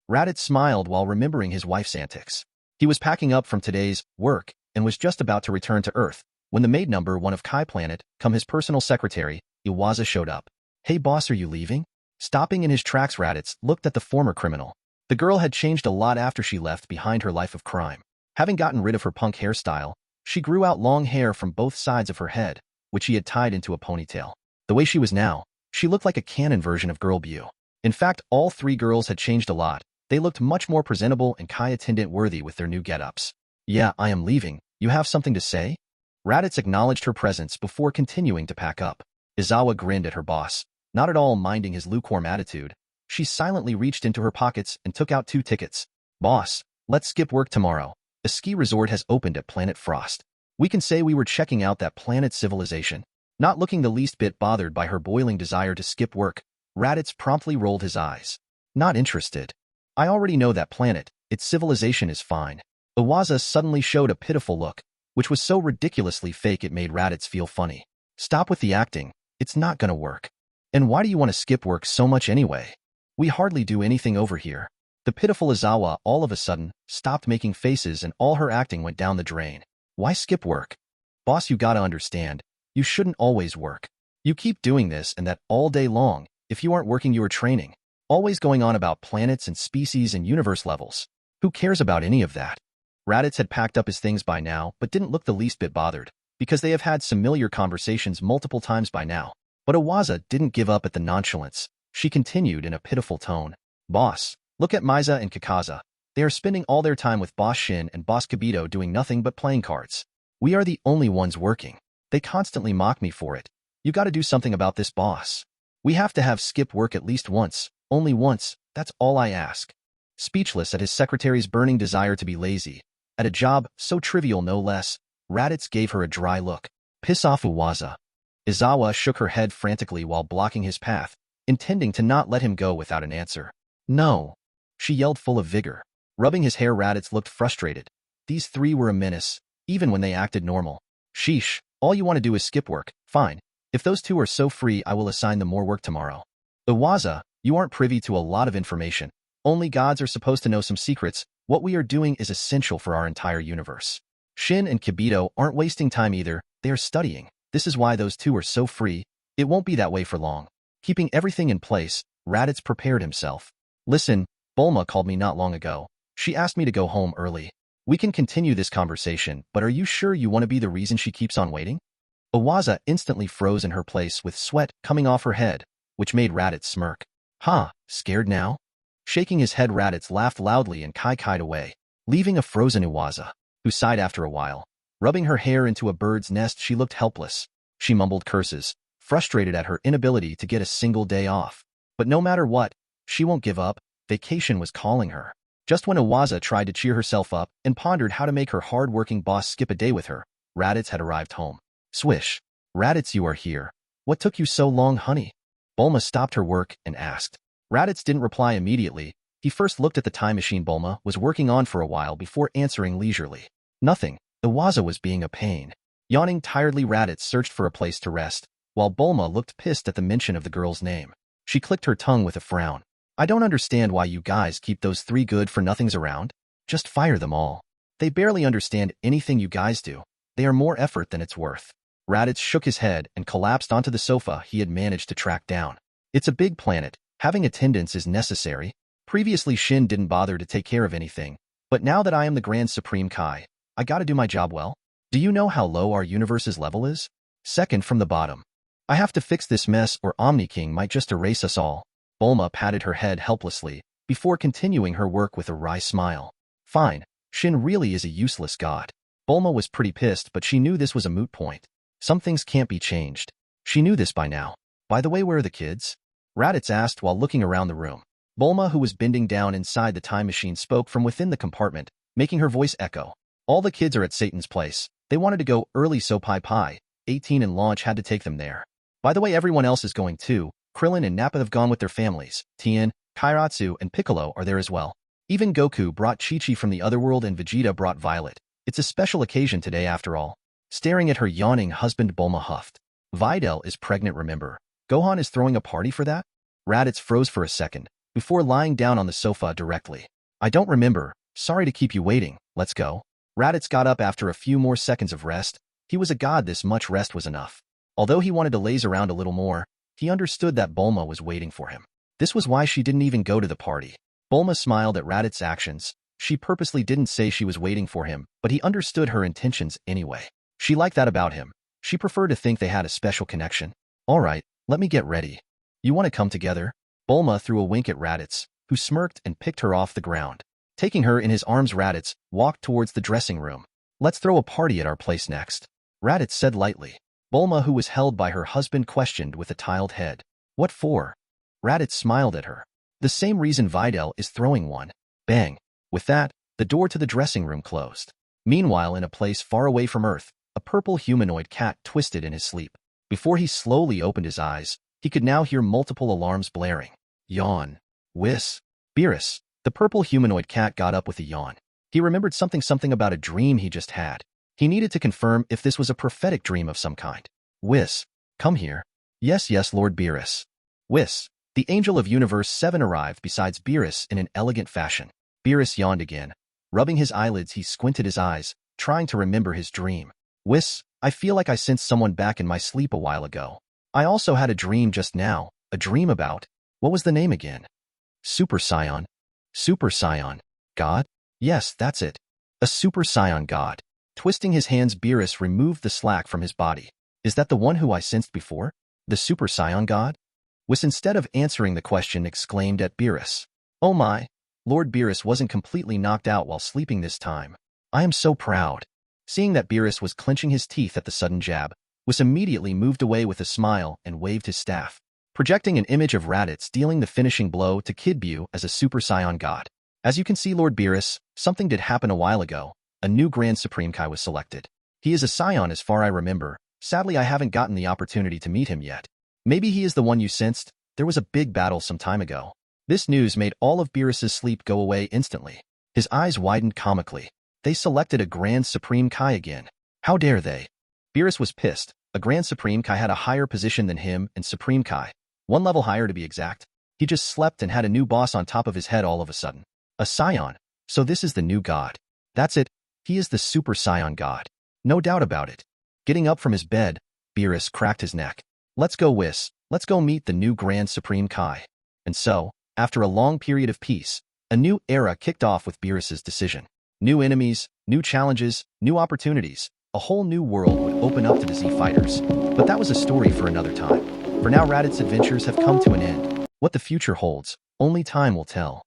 Raditz smiled while remembering his wife's antics. He was packing up from today's work and was just about to return to Earth when the maid number 1 of Kai Planet, come his personal secretary, Iwaza, showed up. Hey boss, are you leaving? Stopping in his tracks, Raditz looked at the former criminal. The girl had changed a lot after she left behind her life of crime. Having gotten rid of her punk hairstyle, she grew out long hair from both sides of her head, which she had tied into a ponytail. The way she was now, she looked like a canon version of Girl Bu. In fact, all 3 girls had changed a lot. They looked much more presentable and Kai attendant worthy with their new get-ups. Yeah, I am leaving. You have something to say? Raditz acknowledged her presence before continuing to pack up. Izawa grinned at her boss, not at all minding his lukewarm attitude. She silently reached into her pockets and took out 2 tickets. Boss, let's skip work tomorrow. A ski resort has opened at Planet Frost. We can say we were checking out that planet's civilization. Not looking the least bit bothered by her boiling desire to skip work, Raditz promptly rolled his eyes. Not interested. I already know that planet. Its civilization is fine. Iwaza suddenly showed a pitiful look, which was so ridiculously fake it made Raditz feel funny. Stop with the acting. It's not gonna work. And why do you want to skip work so much anyway? We hardly do anything over here. The pitiful Izawa all of a sudden stopped making faces and all her acting went down the drain. Why skip work? Boss, you gotta understand. You shouldn't always work. You keep doing this and that all day long. If you aren't working, you are training. Always going on about planets and species and universe levels. Who cares about any of that? Raditz had packed up his things by now, but didn't look the least bit bothered, because they have had familiar conversations multiple times by now. But Awaza didn't give up at the nonchalance. She continued in a pitiful tone. Boss, look at Miza and Kakaza. They are spending all their time with Boss Shin and Boss Kibito doing nothing but playing cards. We are the only ones working. They constantly mock me for it. You gotta do something about this, boss. We have to have Skip work at least once, only once, that's all I ask. Speechless at his secretary's burning desire to be lazy, at a job so trivial no less, Raditz gave her a dry look. Piss off, Uwaza. Izawa shook her head frantically while blocking his path, intending to not let him go without an answer. No, she yelled full of vigor. Rubbing his hair, Raditz looked frustrated. These three were a menace, even when they acted normal. Sheesh, all you want to do is skip work. Fine. If those two are so free, I will assign them more work tomorrow. Iwaza, you aren't privy to a lot of information. Only gods are supposed to know some secrets. What we are doing is essential for our entire universe. Shin and Kibito aren't wasting time either. They are studying. This is why those two are so free. It won't be that way for long. Keeping everything in place, Raditz prepared himself. Listen, Bulma called me not long ago. She asked me to go home early. We can continue this conversation, but are you sure you want to be the reason she keeps on waiting? Awaza instantly froze in her place with sweat coming off her head, which made Raditz smirk. Huh, scared now? Shaking his head, Raditz laughed loudly and kai-kai'd away, leaving a frozen Awaza, who sighed after a while. Rubbing her hair into a bird's nest, she looked helpless. She mumbled curses, frustrated at her inability to get a single day off. But no matter what, she won't give up. Vacation was calling her. Just when Awaza tried to cheer herself up and pondered how to make her hard-working boss skip a day with her, Raditz had arrived home. Swish. Raditz, you are here. What took you so long, honey? Bulma stopped her work and asked. Raditz didn't reply immediately. He first looked at the time machine Bulma was working on for a while before answering leisurely. Nothing. Awaza was being a pain. Yawning tiredly, Raditz searched for a place to rest, while Bulma looked pissed at the mention of the girl's name. She clicked her tongue with a frown. I don't understand why you guys keep those three good-for-nothings around. Just fire them all. They barely understand anything you guys do. They are more effort than it's worth. Raditz shook his head and collapsed onto the sofa he had managed to track down. It's a big planet. Having attendance is necessary. Previously, Shin didn't bother to take care of anything, but now that I am the Grand Supreme Kai, I gotta do my job well. Do you know how low our universe's level is? Second from the bottom. I have to fix this mess or Omni King might just erase us all. Bulma patted her head helplessly, before continuing her work with a wry smile. Fine, Shin really is a useless god. Bulma was pretty pissed, but she knew this was a moot point. Some things can't be changed. She knew this by now. By the way, where are the kids? Raditz asked while looking around the room. Bulma, who was bending down inside the time machine, spoke from within the compartment, making her voice echo. All the kids are at Satan's place. They wanted to go early, so Pai, 18 and Launch had to take them there. By the way, everyone else is going too. Krillin and Nappa have gone with their families. Tien, Kairatsu, and Piccolo are there as well. Even Goku brought Chi-Chi from the otherworld and Vegeta brought Violet. It's a special occasion today after all. Staring at her yawning husband, Bulma huffed. Videl is pregnant, remember? Gohan is throwing a party for that? Raditz froze for a second, before lying down on the sofa directly. I don't remember. Sorry to keep you waiting. Let's go. Raditz got up after a few more seconds of rest. He was a god, this much rest was enough. Although he wanted to laze around a little more, he understood that Bulma was waiting for him. This was why she didn't even go to the party. Bulma smiled at Raditz's actions. She purposely didn't say she was waiting for him, but he understood her intentions anyway. She liked that about him. She preferred to think they had a special connection. All right, let me get ready. You want to come together? Bulma threw a wink at Raditz, who smirked and picked her off the ground. Taking her in his arms, Raditz walked towards the dressing room. Let's throw a party at our place next, Raditz said lightly. Bulma, who was held by her husband, questioned with a tiled head. What for? Raditz smiled at her. The same reason Videl is throwing one. Bang. With that, the door to the dressing room closed. Meanwhile, in a place far away from Earth, a purple humanoid cat twisted in his sleep. Before he slowly opened his eyes, he could now hear multiple alarms blaring. Yawn. Whis. Beerus. The purple humanoid cat got up with a yawn. He remembered something about a dream he just had. He needed to confirm if this was a prophetic dream of some kind. Whis. Come here. Yes, Lord Beerus. Whis. The Angel of Universe 7 arrived besides Beerus in an elegant fashion. Beerus yawned again. Rubbing his eyelids, he squinted his eyes, trying to remember his dream. Whis. I feel like I sensed someone back in my sleep a while ago. I also had a dream just now, a dream about, what was the name again? Super Saiyan. Super Saiyan. God? Yes, that's it. A Super Saiyan god. Twisting his hands, Beerus removed the slack from his body. Is that the one who I sensed before? The Super Saiyan god? Whis, instead of answering the question, exclaimed at Beerus. Oh my! Lord Beerus wasn't completely knocked out while sleeping this time. I am so proud. Seeing that Beerus was clenching his teeth at the sudden jab, Whis immediately moved away with a smile and waved his staff, projecting an image of Raditz dealing the finishing blow to Kid Buu as a Super Saiyan god. As you can see, Lord Beerus, something did happen a while ago. A new Grand Supreme Kai was selected. He is a Saiyan as far I remember. Sadly, I haven't gotten the opportunity to meet him yet. Maybe he is the one you sensed. There was a big battle some time ago. This news made all of Beerus's sleep go away instantly. His eyes widened comically. They selected a Grand Supreme Kai again. How dare they? Beerus was pissed. A Grand Supreme Kai had a higher position than him and Supreme Kai. One level higher to be exact. He just slept and had a new boss on top of his head all of a sudden. A Saiyan. So this is the new god. That's it. He is the Super Saiyan god. No doubt about it. Getting up from his bed, Beerus cracked his neck. Let's go, Whis. Let's go meet the new Grand Supreme Kai. And so, after a long period of peace, a new era kicked off with Beerus's decision. New enemies, new challenges, new opportunities. A whole new world would open up to the Z fighters. But that was a story for another time. For now, Raditz's adventures have come to an end. What the future holds, only time will tell.